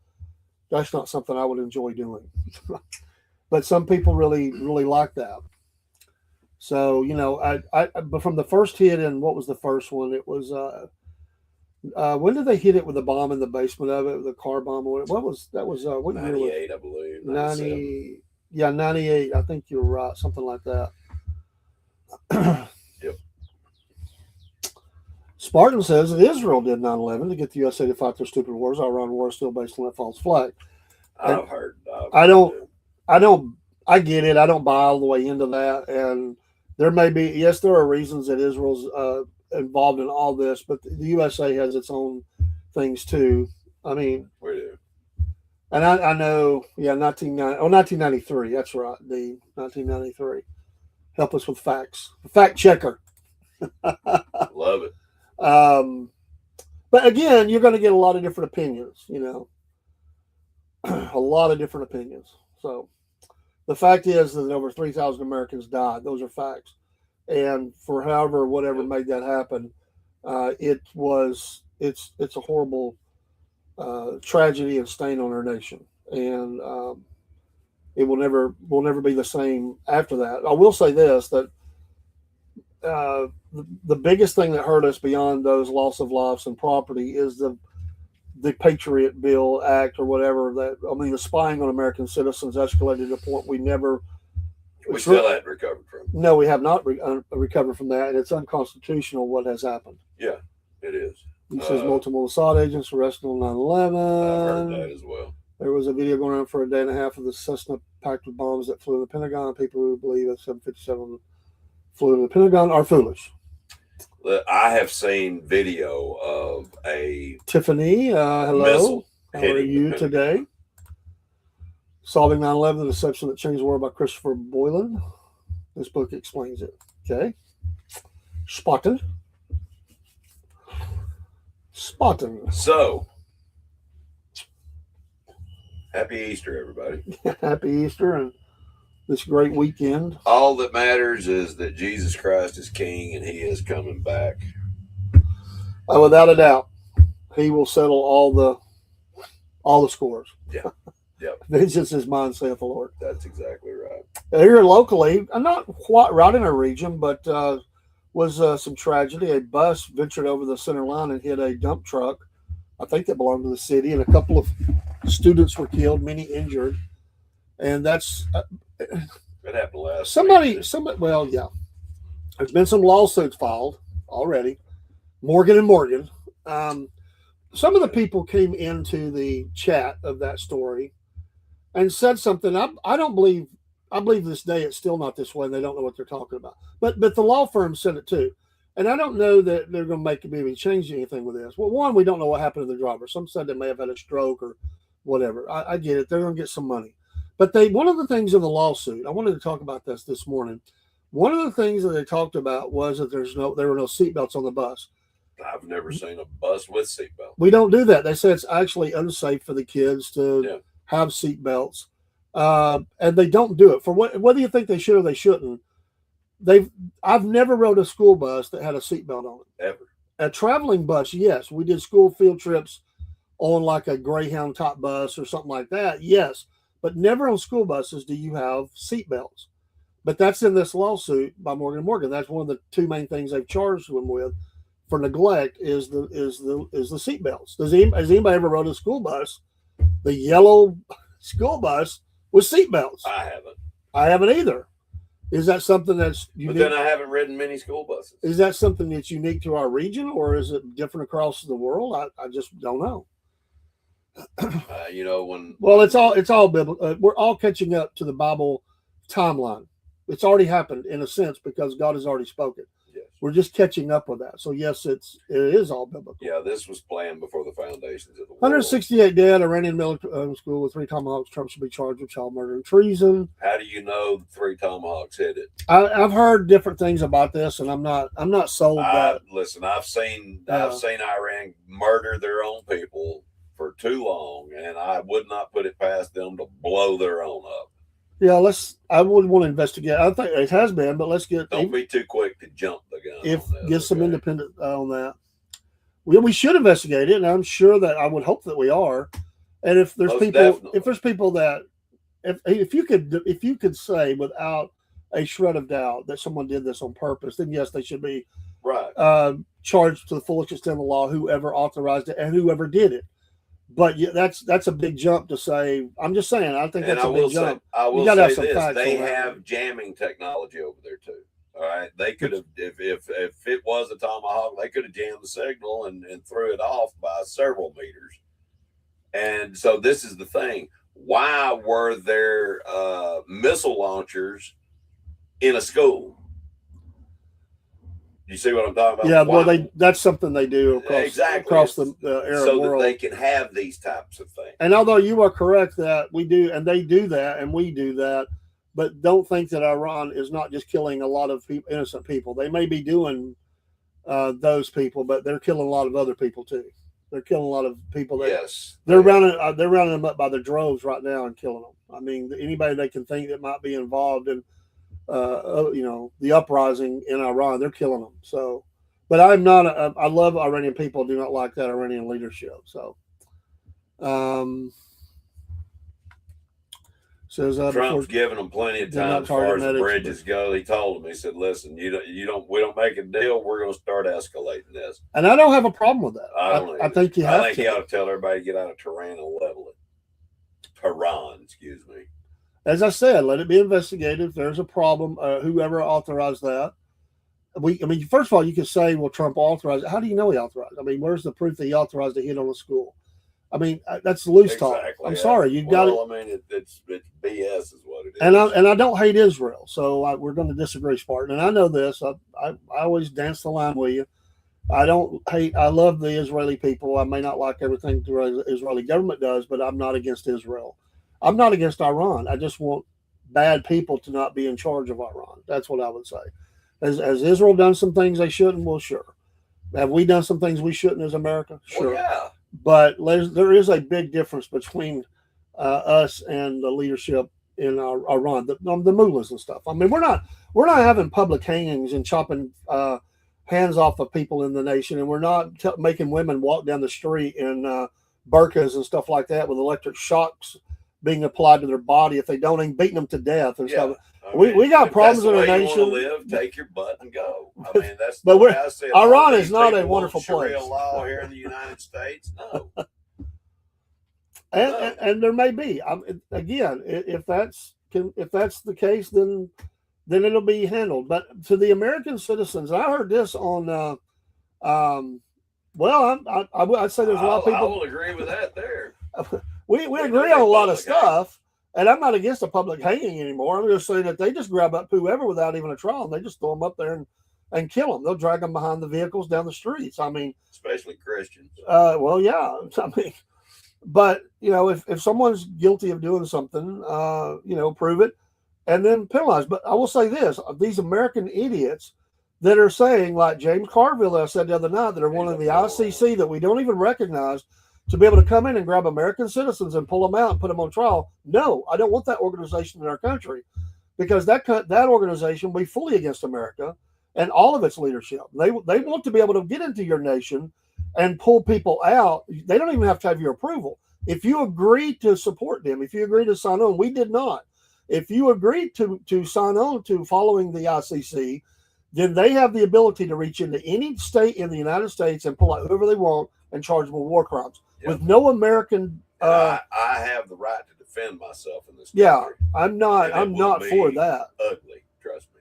not something I would enjoy doing. But some people really, really like that. So, but from the first hit, and what was the first one? It was, when did they hit it with the bomb in the basement of it, the car bomb? What was that? Was what 98, I believe. 90, yeah, 98. I think you're right, something like that. Yep. Spartan says that Israel did 9/11 to get the USA to fight their stupid wars. Iran war is still based on that false flag. I've heard. I don't. I get it. I don't buy all the way into that. And there may be, yes, there are reasons that Israel's involved in all this, but the USA has its own things too. I mean, we do. And I know, 1993. That's right, the 1993. Help us with facts. Fact checker. Love it. But again, you're going to get a lot of different opinions, a lot of different opinions. So the fact is that over 3,000 Americans died. Those are facts. And for whatever made that happen, it's a horrible tragedy and stain on our nation. And it will never be the same after that. I will say this, that the biggest thing that hurt us beyond those loss of lives and property is the Patriot Bill Act or whatever. The spying on American citizens escalated to a point we still hadn't recovered from. No, we have not recovered from that, and it's unconstitutional what has happened. Yeah, it is. He says multiple Mossad agents arrested on 9/11. I've heard that as well. There was a video going around for a day and a half of the Cessna packed with bombs that flew in the Pentagon. People who believe that 757 flew in the Pentagon are foolish. I have seen video of a Tiffany, hello. missile How are you today? Solving 9/11, the Deception That Changed the World by Christopher Boylan. This book explains it. Okay. Spotted. So, happy Easter, everybody. Happy Easter and this great weekend. All that matters is that Jesus Christ is King and He is coming back. Without a doubt, He will settle all the scores. Yeah. Yep. Vengeance is mine, saith the Lord. That's exactly right. Here locally, I'm not quite right in our region, but was some tragedy. A bus ventured over the center line and hit a dump truck. I think that belonged to the city, and a couple of students were killed, many injured. And that's It happened last somebody. week. Well, yeah, there's been some lawsuits filed already. Morgan and Morgan. Some of the people came into the chat of that story and said something. I don't believe. I believe this day it's still not this way, and they don't know what they're talking about. But the law firm said it too, and I don't know that they're going to maybe change anything with this. Well, one, we don't know what happened to the driver. Some said they may have had a stroke or whatever. I get it. They're going to get some money, but one of the things in the lawsuit, I wanted to talk about this morning. One of the things that they talked about was that there were no seatbelts on the bus. I've never seen a bus with seatbelts. We don't do that. They said it's actually unsafe for the kids to have seatbelts. And they don't do it for whether you think they should or they shouldn't. I've never rode a school bus that had a seatbelt on it. Ever. A traveling bus, yes. We did school field trips on like a Greyhound top bus or something like that. Yes. But never on school buses do you have seatbelts. But that's in this lawsuit by Morgan & Morgan. That's one of the two main things they've charged them with for neglect is the seatbelts. Has anybody ever rode a school bus, the yellow school bus, with seatbelts? I haven't either. Is that something that's unique? But then I haven't ridden many school buses. Is that something that's unique to our region, or is it different across the world? I just don't know. It's all biblical. We're all catching up to the Bible timeline. It's already happened in a sense because God has already spoken. Yes. We're just catching up with that. So yes, it is all biblical. Yeah, this was planned before the foundations of the world. 168 dead. Iranian military school with 3 tomahawks. Trump should be charged with child murder and treason. How do you know 3 tomahawks hit it? I've heard different things about this, and I'm not sold that. Listen, I've seen Iran murder their own people for too long, and I would not put it past them to blow their own up. Yeah, I would want to investigate. I think it has been, but let's get. Don't be too quick to jump the gun. Get some independent on that. We should investigate it, and I'm sure that I would hope that we are. And if there's people that, if you could say without a shred of doubt that someone did this on purpose, then yes, they should be charged to the fullest extent of the law. Whoever authorized it and whoever did it. But yeah, that's a big jump to say. I'm just saying. I think that's a big jump. I will say this: they have jamming technology over there too. All right, they could have if it was a tomahawk, they could have jammed the signal and threw it off by several meters. And so this is the thing: why were there missile launchers in a school? You see what I'm talking about? Yeah, well, that's something they do across the Arab so world. that they can have these types of things. And although you are correct that we do, and they do that, and we do that, but don't think that Iran is not just killing a lot of innocent people. They may be doing those people, but they're killing a lot of other people too. They're killing a lot of people. They're rounding them up by the droves right now and killing them. I mean, anybody they can think that might be involved in the uprising in Iran, they're killing them. So, but I'm not. I love Iranian people. Do not like that Iranian leadership. So, says Trump's giving them plenty of time as far as the bridges go. He told them. He said, "Listen, we don't make a deal. We're going to start escalating this." And I don't have a problem with that. I think you have. I think you ought to tell everybody to get out of Tehran and level it. Tehran, excuse me. As I said, let it be investigated. If there's a problem, whoever authorized that. First of all, you could say, well, Trump authorized it. How do you know he authorized it? I mean, where's the proof that he authorized a hit on a school? I mean, that's loose talk. I'm sorry. You've got it. I mean, it's BS is what it is. And I don't hate Israel. So we're going to disagree, Spartan. And I know this. I always dance the line with you. I love the Israeli people. I may not like everything the Israeli government does, but I'm not against Israel. I'm not against Iran. I just want bad people to not be in charge of Iran. That's what I would say. Has Israel done some things they shouldn't? Well, sure. Have we done some things we shouldn't as America? Sure. Well, yeah. But there is a big difference between us and the leadership in Iran, the mullahs and stuff. I mean, we're not having public hangings and chopping hands off of people in the nation, and we're not making women walk down the street in burqas and stuff like that with electric shocks being applied to their body if they don't, and beating them to death and stuff. We got problems in our nation. Live, take your butt and go. I mean, that's but the way I say it. Iran is not a wonderful place. Sharia law here in the United States, no. And there may be. Again, if that's the case, then it'll be handled. But to the American citizens, I heard this on. I'd say there's a lot of people. I will agree with that. There, we agree on a lot of stuff. And I'm not against a public hanging anymore. I'm just saying that they just grab up whoever without even a trial, and they just throw them up there and kill them. They'll drag them behind the vehicles down the streets. I mean, especially Christians. Well, yeah. I mean, but if someone's guilty of doing something, prove it and then penalize. But I will say this: these American idiots that are saying, like James Carville, that I said the other night, that are one of the ICC that we don't even recognize, to be able to come in and grab American citizens and pull them out and put them on trial. No, I don't want that organization in our country, because that organization will be fully against America and all of its leadership. They want to be able to get into your nation and pull people out. They don't even have to have your approval. If you agree to support them, if you agree to sign on, we did not. If you agree to sign on to following the ICC, then they have the ability to reach into any state in the United States and pull out whoever they want and charge them with war crimes. Yep. With no American, I have the right to defend myself in this country. Yeah, I'm not for that. Ugly, trust me.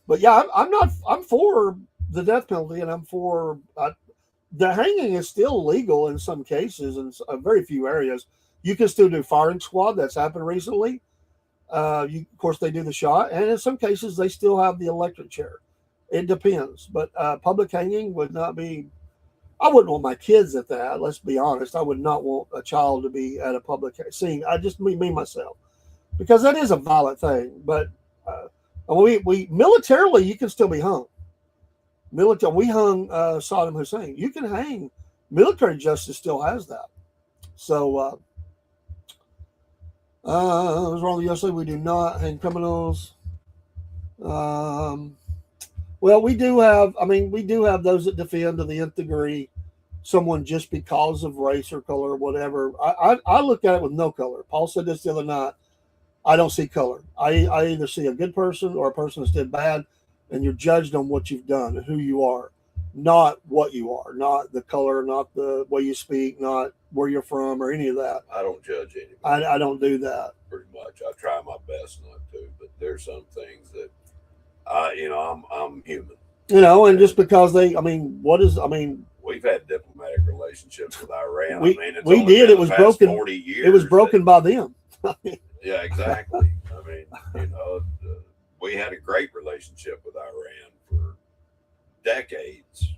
But yeah, I'm for the death penalty, and I'm for the hanging is still legal in some cases in very few areas. You can still do firing squad. That's happened recently. Of course, they do the shot, and in some cases they still have the electric chair. It depends, but public hanging would not be. I wouldn't want my kids at that. Let's be honest. I would not want a child to be at a public scene. I just me myself, because that is a violent thing. But we militarily, you can still be hung. Military, we hung Saddam Hussein. You can hang. Military justice still has that. So, what's wrong with USA? We do not hang criminals. Well, we do have those that defend to the nth degree someone just because of race or color or whatever. I look at it with no color. Paul said this the other night. I don't see color. I either see a good person or a person that's did bad, and you're judged on what you've done and who you are, not what you are, not the color, not the way you speak, not where you're from or any of that. I don't judge anybody. I don't do that. Pretty much. I try my best not to, but there's some things that I'm human. And just because We've had diplomatic relationships with Iran. we it's we only did. been It the was past broken. 40 years. It was broken by them. Yeah, exactly. We had a great relationship with Iran for decades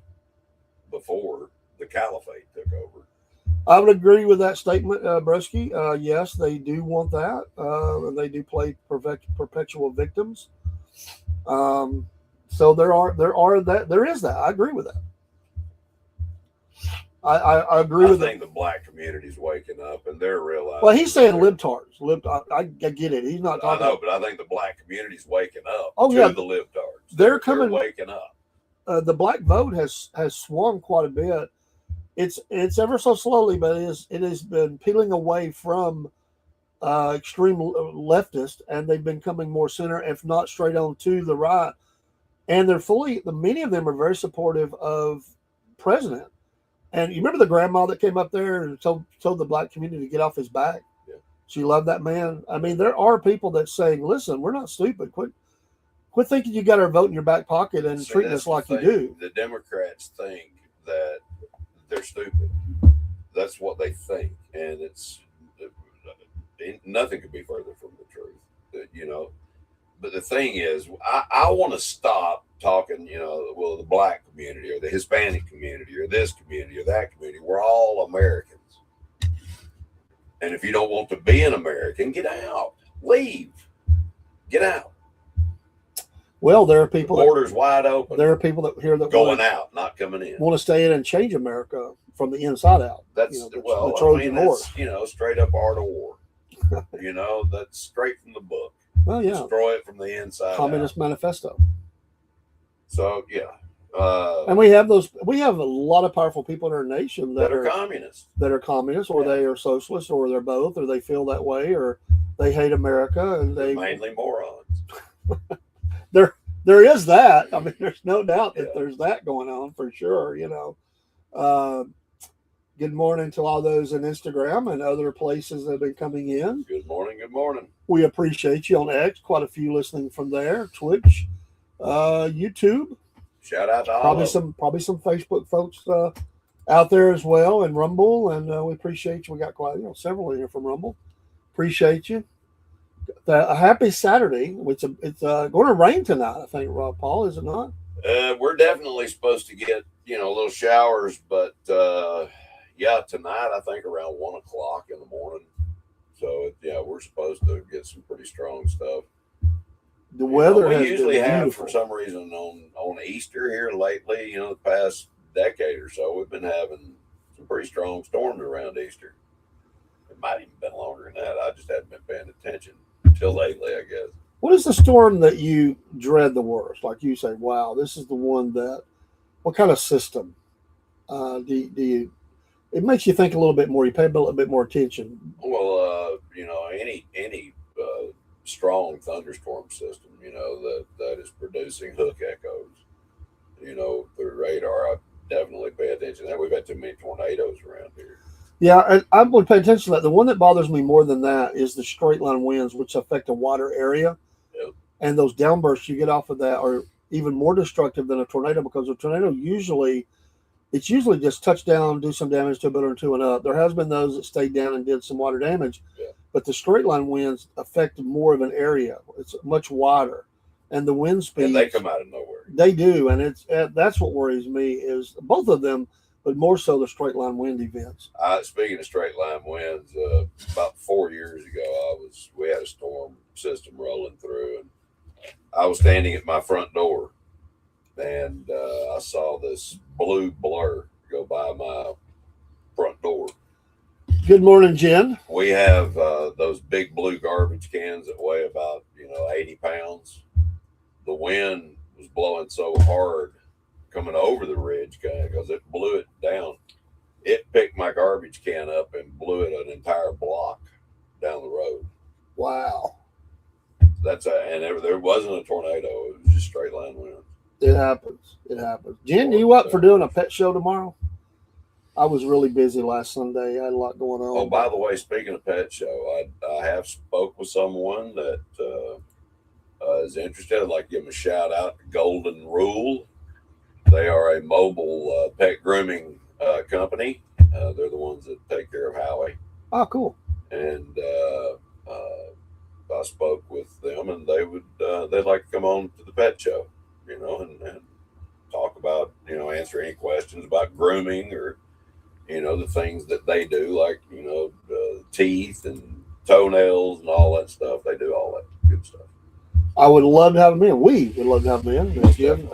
before the caliphate took over. I would agree with that statement, Broski. Yes, they do want that, and they do play perpetual victims. So there is that. I agree with that. I agree with I think the black community's waking up and they're realizing. Well, he's saying libtards. I get it. He's not talking. I know, but I think the black community's waking up Oh, to yeah. the libtards. They're coming. Waking up. The black vote has swung quite a bit. It's ever so slowly, but it has been peeling away from extreme leftist, and they've been coming more center, if not straight on to the right. And many of them are very supportive of president. And you remember the grandma that came up there and told the black community to get off his back? Yeah. She loved that man. I mean, there are people that saying, listen, we're not stupid. Quit thinking you got our vote in your back pocket and treating us like you do. The Democrats think that they're stupid. That's what they think. And nothing could be further from the truth. But the thing is, I want to stop talking, the black community or the Hispanic community or this community or that community. We're all Americans. And if you don't want to be an American, get out. Leave. Get out. Well, there are people. The border's wide open. There are people that here that going out, not coming in. Want to stay in and change America from the inside out. That's the Trojan Horse. Straight up art of war. That's straight from the book. Well, yeah. Destroy it from the inside. Communist out. Manifesto. So yeah. And we have a lot of powerful people in our nation that are communists. That are communists, or they are socialists, or they're both, or they feel that way, or they hate America, and they're mainly morons. There is that. I mean, there's no doubt that there's that going on for sure. Good morning to all those in Instagram and other places that have been coming in. Good morning. Good morning. We appreciate you on X. Quite a few listening from there. Twitch, YouTube. Shout out to all probably some Facebook folks out there as well, and Rumble. And we appreciate you. We got quite several in here from Rumble. Appreciate you. A happy Saturday. It's going to rain tonight, I think, Rob Paul, is it not? We're definitely supposed to get little showers, but tonight I think around 1 o'clock in the morning. So we're supposed to get some pretty strong stuff. The weather we usually have for some reason on Easter here lately. The past decade or so, we've been having some pretty strong storms around Easter. It might even been longer than that. I just hadn't been paying attention until lately, I guess. What is the storm that you dread the worst? Like you say, wow, this is the one that. What kind of system do you? It makes you think a little bit more. You pay a little bit more attention. Well, any strong thunderstorm system, that is producing hook echoes, through radar. I definitely pay attention to that. We've had too many tornadoes around here. Yeah, I would pay attention to that. The one that bothers me more than that is the straight line winds, which affect a wider area. Yep. And those downbursts you get off of that are even more destructive than a tornado, because a tornado usually just touch down, do some damage to a building or two and up. There has been those that stayed down and did some water damage. Yeah. But the straight line winds affect more of an area. It's much wider. And the wind speeds. And they come out of nowhere. They do. And that's what worries me is both of them, but more so the straight line wind events. Speaking of straight line winds, about 4 years ago, we had a storm system rolling through, and I was standing at my front door, and I saw this blue blur go by my front door. Good morning, Jen. We have those big blue garbage cans that weigh about 80 pounds. The wind was blowing so hard coming over the ridge because it blew it down. It picked my garbage can up and blew it an entire block down the road. Wow. There wasn't a tornado. It was just straight line wind. It happens. Jen, you up for doing a pet show tomorrow? I was really busy last Sunday. I had a lot going on. Oh, by the way, speaking of pet show, I have spoke with someone that is interested, I'd like to give them a shout out to Golden Rule. They are a mobile pet grooming company. They're the ones that take care of Howie. Oh, cool. And I spoke with them, and they'd like to come on to the pet show, and talk about, answer any questions about grooming or, the things that they do, like, teeth and toenails and all that stuff. They do all that good stuff. I would love to have them in. We would love to have them in. Again,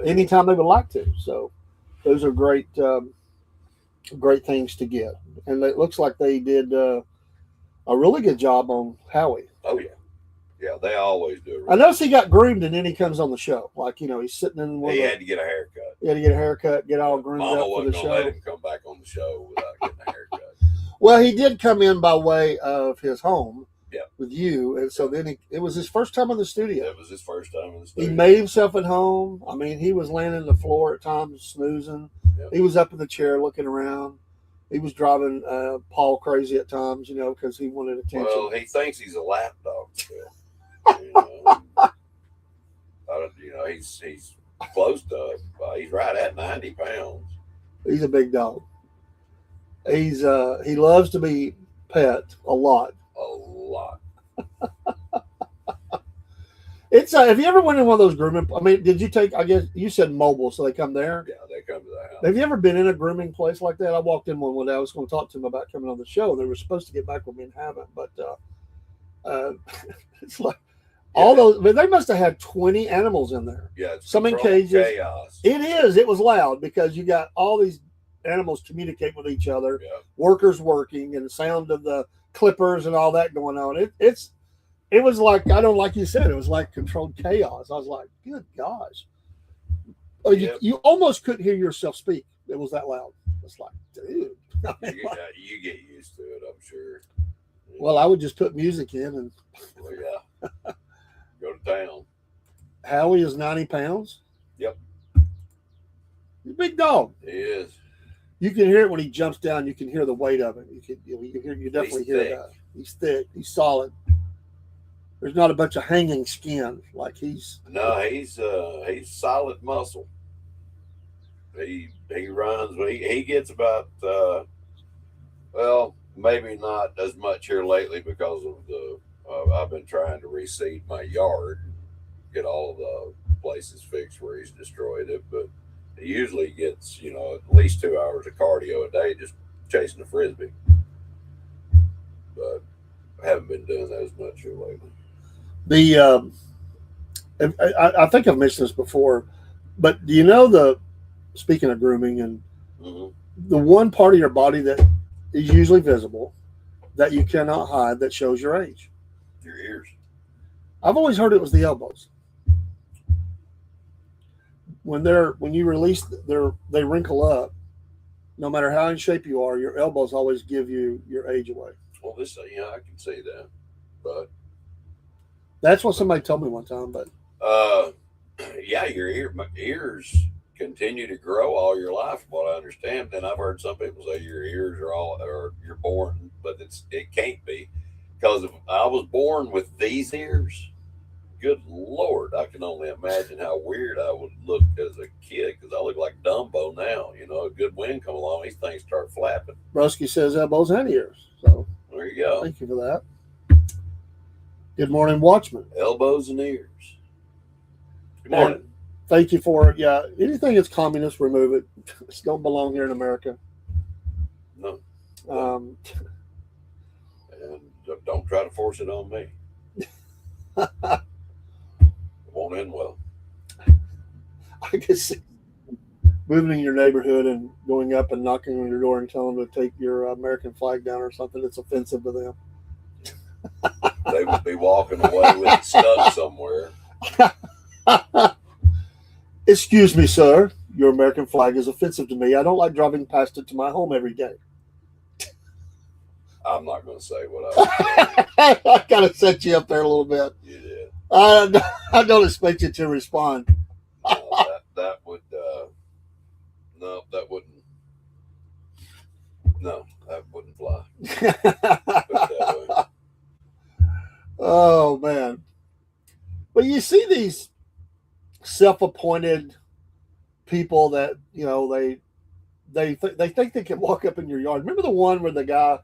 anytime they would like to. So those are great, great things to get. And it looks like they did a really good job on Howie. Oh yeah, yeah. They always do. I noticed he got groomed, and then he comes on the show. Like, he's sitting in one. He had to get a haircut. He had to get a haircut, get all groomed Mama up for the wasn't gonna show. let him come back on the show without getting a haircut. Well, he did come in by way of his home. Yeah. With you, and so then it was his first time in the studio. It was his first time in the He studio. made himself at home. I mean, he was laying on the floor at times, snoozing. Yep. He was up in the chair looking around. He was driving Paul crazy at times, because he wanted attention. Well, he thinks he's a lap dog still. He's close to. He's right at 90 pounds. He's a big dog. He loves to be pet a lot. A lot. It's have you ever went in one of those grooming? I mean, did you take? I guess you said mobile, so they come there. Yeah, they come to the house. Have you ever been in a grooming place like that? I walked in one day. I was going to talk to them about coming on the show. They were supposed to get back with me and haven't, but it's like all those. But they must have had 20 animals in there. Yeah, it's some in controlled cages. chaos. It is. It was loud because you got all these animals communicate with each other. Yeah. Workers working and the sound of the clippers and all that going on. It was like, I don't like you said, it was like controlled chaos. I was like, good gosh. Oh, you almost couldn't hear yourself speak. It was that loud. It's like, dude. You get used to it, I'm sure. Well, I would just put music in and Well, yeah. Go to town. Howie is 90 pounds. Yep. He's a big dog. He is. You can hear it when he jumps down. You can hear the weight of it. You definitely hear thick. that. He's thick. He's solid. There's not a bunch of hanging skin like he's. No, he's solid muscle. He runs. He gets about maybe not as much here lately because of I've been trying to reseed my yard, get all the places fixed where he's destroyed it, but he usually gets at least 2 hours of cardio a day just chasing a frisbee. But I haven't been doing that as much here lately. I think I've mentioned this before, but do you know speaking of grooming and the one part of your body that is usually visible that you cannot hide that shows your age? Your ears. I've always heard it was the elbows. When you release, they wrinkle up. No matter how in shape you are, your elbows always give you your age away. Well, I can see that, but that's what somebody told me one time. But my ears continue to grow all your life, from what I understand. And I've heard some people say your ears or you're born, but it can't be because if I was born with these ears. Good Lord, I can only imagine how weird I would look as a kid because I look like Dumbo now. A good wind come along, these things start flapping. Broski says elbows and ears. So there you go. Thank you for that. Good morning, Watchman. Elbows and ears. Good morning. And thank you for it. Yeah, anything that's communist, remove it. It don't belong here in America. No. And don't try to force it on me. Won't end well. I guess moving in your neighborhood and going up and knocking on your door and telling them to take your American flag down or something that's offensive to them. They would be walking away with it stuck somewhere. Excuse me, sir. Your American flag is offensive to me. I don't like driving past it to my home every day. I'm not going to say what I I kind of set you up there a little bit. You did. I don't expect you to respond. That would no, that wouldn't. No, that wouldn't fly. Put it that way. Oh man. these self-appointed people that they think they can walk up in your yard. Remember the one where the guy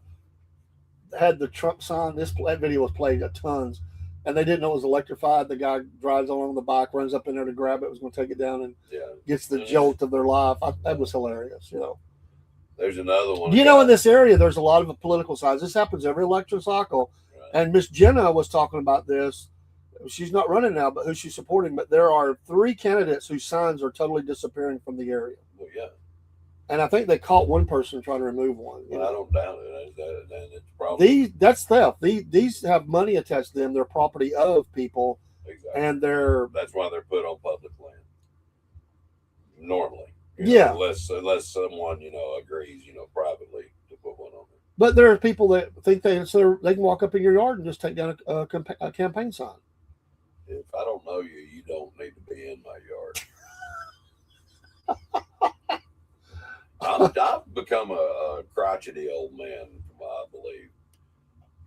had the Trump sign? That video was played at tons, and they didn't know it was electrified. The guy drives along the bike, runs up in there to grab it, was going to take it down, and gets the jolt of their life. That was hilarious. There's another one. In this area, there's a lot of political signs. This happens every election cycle. Right. And Miss Jenna was talking about this. She's not running now, but who she's supporting. But there are 3 candidates whose signs are totally disappearing from the area. Well, yeah. And I think they caught one person trying to remove one. Well, I don't doubt it. It's probably that's theft. These have money attached to them. They're property of people. Exactly. And that's why they're put on public land. Normally. Unless someone, agrees, privately to put one on there. But there are people that think they can walk up in your yard and just take down a campaign sign. If I don't know you, you don't need to be in my yard. I've become a crotchety old man, I believe.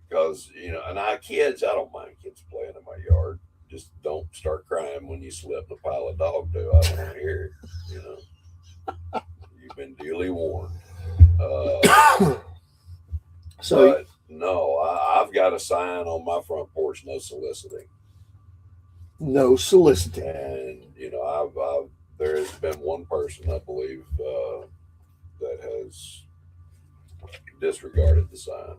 Because, and I don't mind kids playing in my yard. Just don't start crying when you slip in a pile of dog poo. I don't want to hear it, You've been duly warned. But no, I've got a sign on my front porch: no soliciting. No soliciting. And I've there has been one person, I believe, that has disregarded the sign.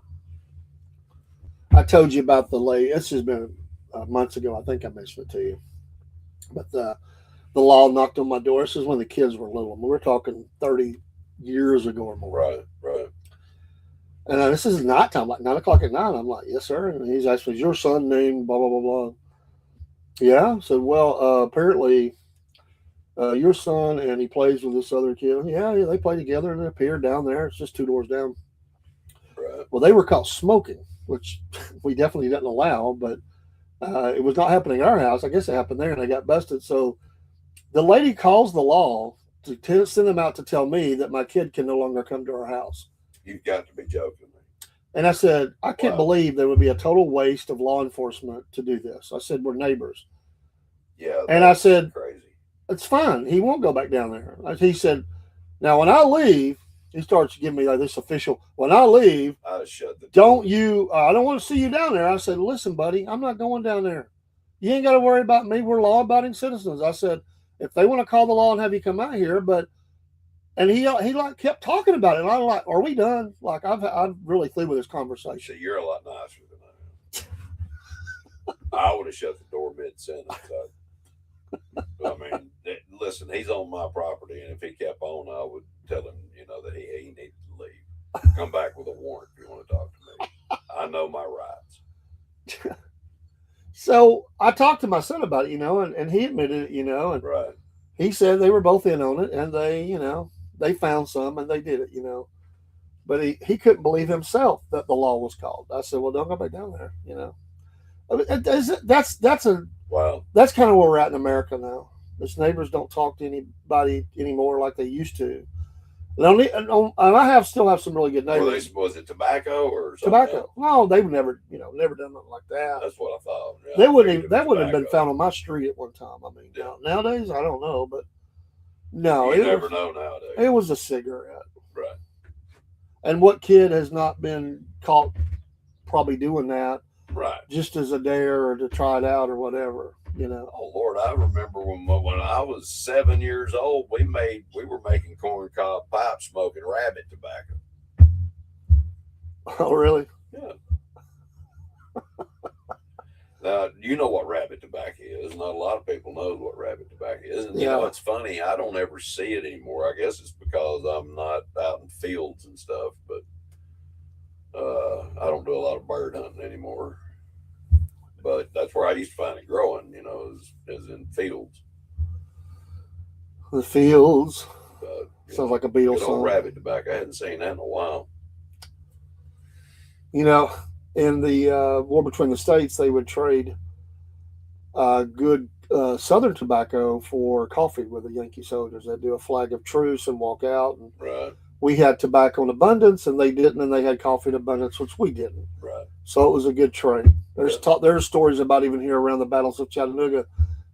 I told you about the lady. This has been months ago. I think I mentioned it to you. But the law knocked on my door. This is when the kids were little. We were talking 30 years ago or more. Right. And this is nighttime, like 9 o'clock at night. I'm like, yes, sir. And he's asking, is your son named blah, blah, blah, blah? Yeah. I said, well, apparently your son, and he plays with this other kid. Yeah, they play together and they appear down there. It's just 2 doors down. Right. Well, they were caught smoking, which we definitely didn't allow, but it was not happening at our house. I guess it happened there, and they got busted. So the lady calls the law to send them out to tell me that my kid can no longer come to our house. You've got to be joking me. And I said, I can't believe there would be a total waste of law enforcement to do this. I said, we're neighbors. Yeah. And I said, crazy. It's fine. He won't go back down there. He said, now when I leave, he starts giving me like this official, when I leave, I shut the door. I don't want to see you down there. I said, listen, buddy, I'm not going down there. You ain't got to worry about me. We're law-abiding citizens. I said, if they want to call the law and have you come out here, and he like kept talking about it. And I'm like, are we done? Like I'm really through with this conversation. So you're a lot nicer than I am. I would have shut the door mid-sentence. I mean, listen, he's on my property, and if he kept on, I would tell him, that he needed to leave. Come back with a warrant if you want to talk to me. I know my rights. So I talked to my son about it, and he admitted it, and right. He said they were both in on it, and they found some and they did it, but he couldn't believe himself that the law was called. I said, well, don't go back down there, that's that's kind of where we're at in America now. These neighbors don't talk to anybody anymore like they used to. And I still have some really good neighbors. Was it tobacco or something? Tobacco? No, they would never done nothing like that. That's what I thought. Yeah, that wouldn't have been found on my street at one time. I mean, nowadays I don't know, but no, you never know nowadays. It was a cigarette, right? And what kid has not been caught probably doing that, right? Just as a dare or to try it out or whatever, Oh Lord, I remember when I was 7 years old, we were making corncob pipe smoking rabbit tobacco. Oh really? Yeah. Now you know what rabbit tobacco is. Not a lot of people know what rabbit tobacco is. And it's funny, I don't ever see it anymore. I guess it's because I'm not out in fields and stuff, but I don't do a lot of bird hunting anymore. But that's where I used to find it growing, is in fields. The fields. Sounds like a Beatles song. Rabbit tobacco. I hadn't seen that in a while. In the war between the states, they would trade good Southern tobacco for coffee with the Yankee soldiers. They'd do a flag of truce and walk out. And right. We had tobacco in abundance, and they didn't, and they had coffee in abundance, which we didn't. Right. So it was a good trade. There's stories about even here around the battles of Chattanooga.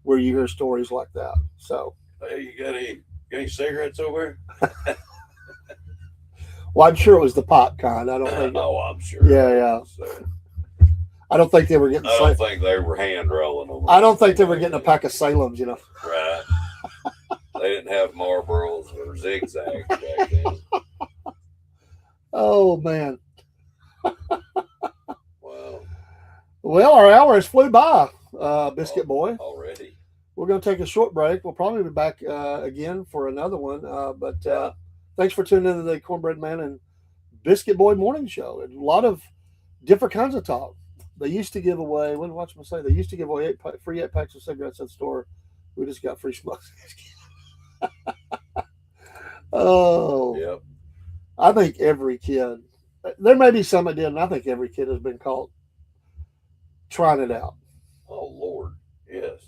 where you hear stories like that. So, Hey, you got any cigarettes over well, I'm sure it was the pot kind. I don't here? think. Oh, I'm sure. Yeah. So, I don't think they were getting. I don't think they were hand rolling them. I don't think they were getting a pack of Salems. You know. Right. They didn't have Marlboros or zigzags back then. Oh man. Wow. Well, our hour has flew by, Biscuit Boy. Already. We're going to take a short break. We'll probably be back again for another one. But thanks for tuning into the Cornbread Man and Biscuit Boy Morning Show. A lot of different kinds of talk. They used to give away, what did Watchman say? They used to give away free 8 packs of cigarettes at the store. We just got free smoke. Oh. Yep. I think every kid, there may be some that did, and I think every kid has been caught trying it out. Oh Lord. Yes.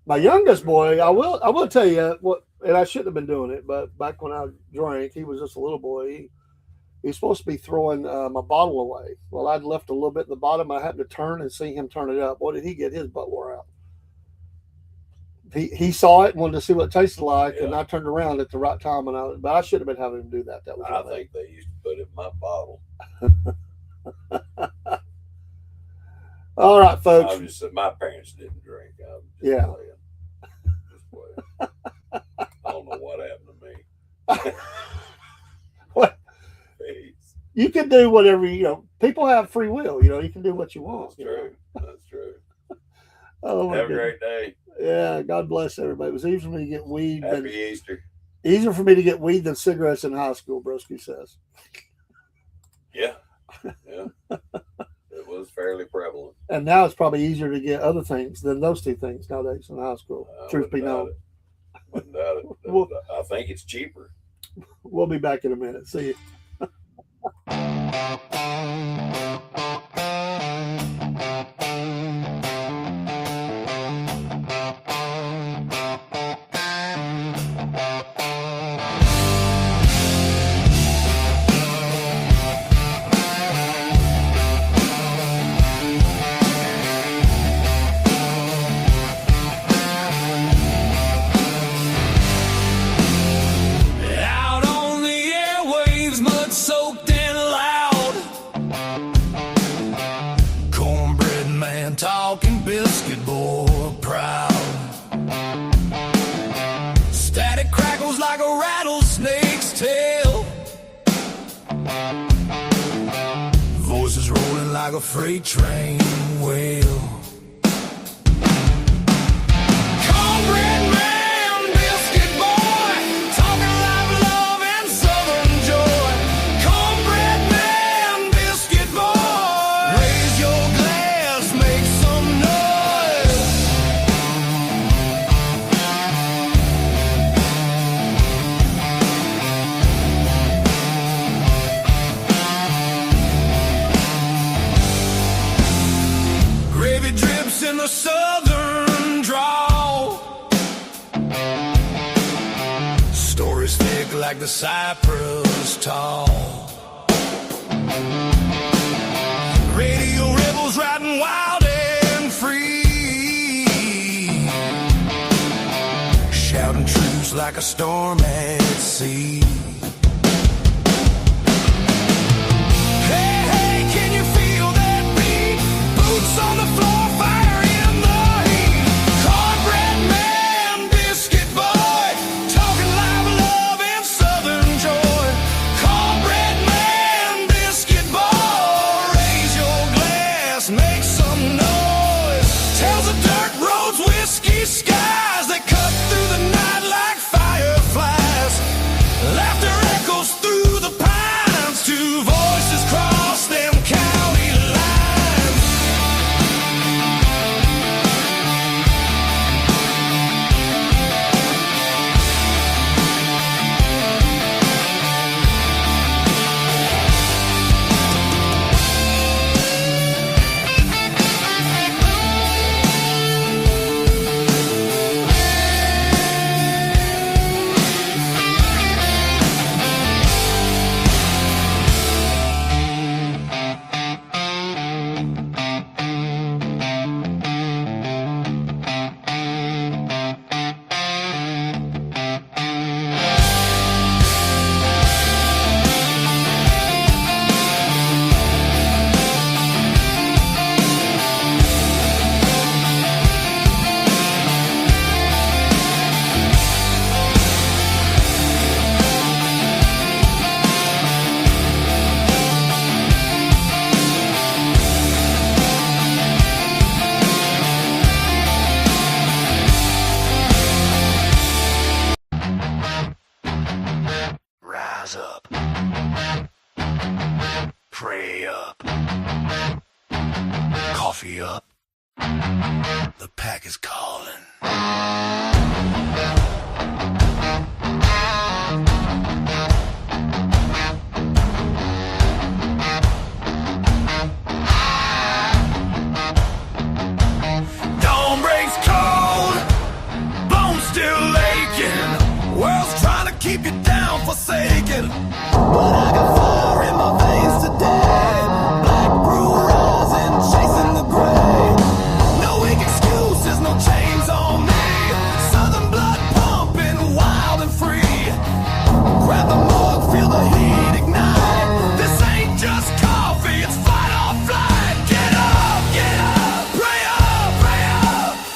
My youngest boy, I will tell you what, and I shouldn't have been doing it, but back when I drank, he was just a little boy. He's supposed to be throwing my bottle away. Well, I'd left a little bit at the bottom. I happened to turn and see him turn it up. What did he get his butt wore out? He saw it and wanted to see what it tasted like, and I turned around at the right time. But I should have been having him do that. That was I think they used to put it in my bottle. All right, folks. I just said my parents didn't drink. I was just Yeah. playing. Just playing. I don't know what happened to me. What? Jeez. You can do whatever, people have free will. You can do what you want. That's true. That's true. Oh, my Have a goodness. great day. Yeah, God bless everybody. It was easier for me to get weed Happy Easter. easier for me to get weed than cigarettes in high school, Broski says. Yeah. Yeah. It was fairly prevalent. And now it's probably easier to get other things than those two things nowadays in high school. Truth be known. Wouldn't doubt it. Well- I think it's cheaper. We'll be back in a minute. See you. Out on the airwaves, mud soaked and loud. Cornbread man talking, biscuit boy proud. Static crackles like a rattlesnake's tail. Voices rolling like a freight train wheel. Cornbread man, biscuit boy, talking live love and southern joy. Cornbread man, biscuit boy, raise your glass, make some noise. Gravy drips in the southern drawl. Stories thick like the cypress tall. Radio rebels riding wild and free, shouting truths like a storm at sea. Hey, hey, can you feel that beat? Boots on the floor, fire in the heat. Cornbread man, biscuit boy, talking live love and southern joy. Cornbread man, biscuit boy, raise your glass, make some noise. Tales of dirt roads, whiskey skies that cut through the night like fireflies. coffee up. The pack is calling.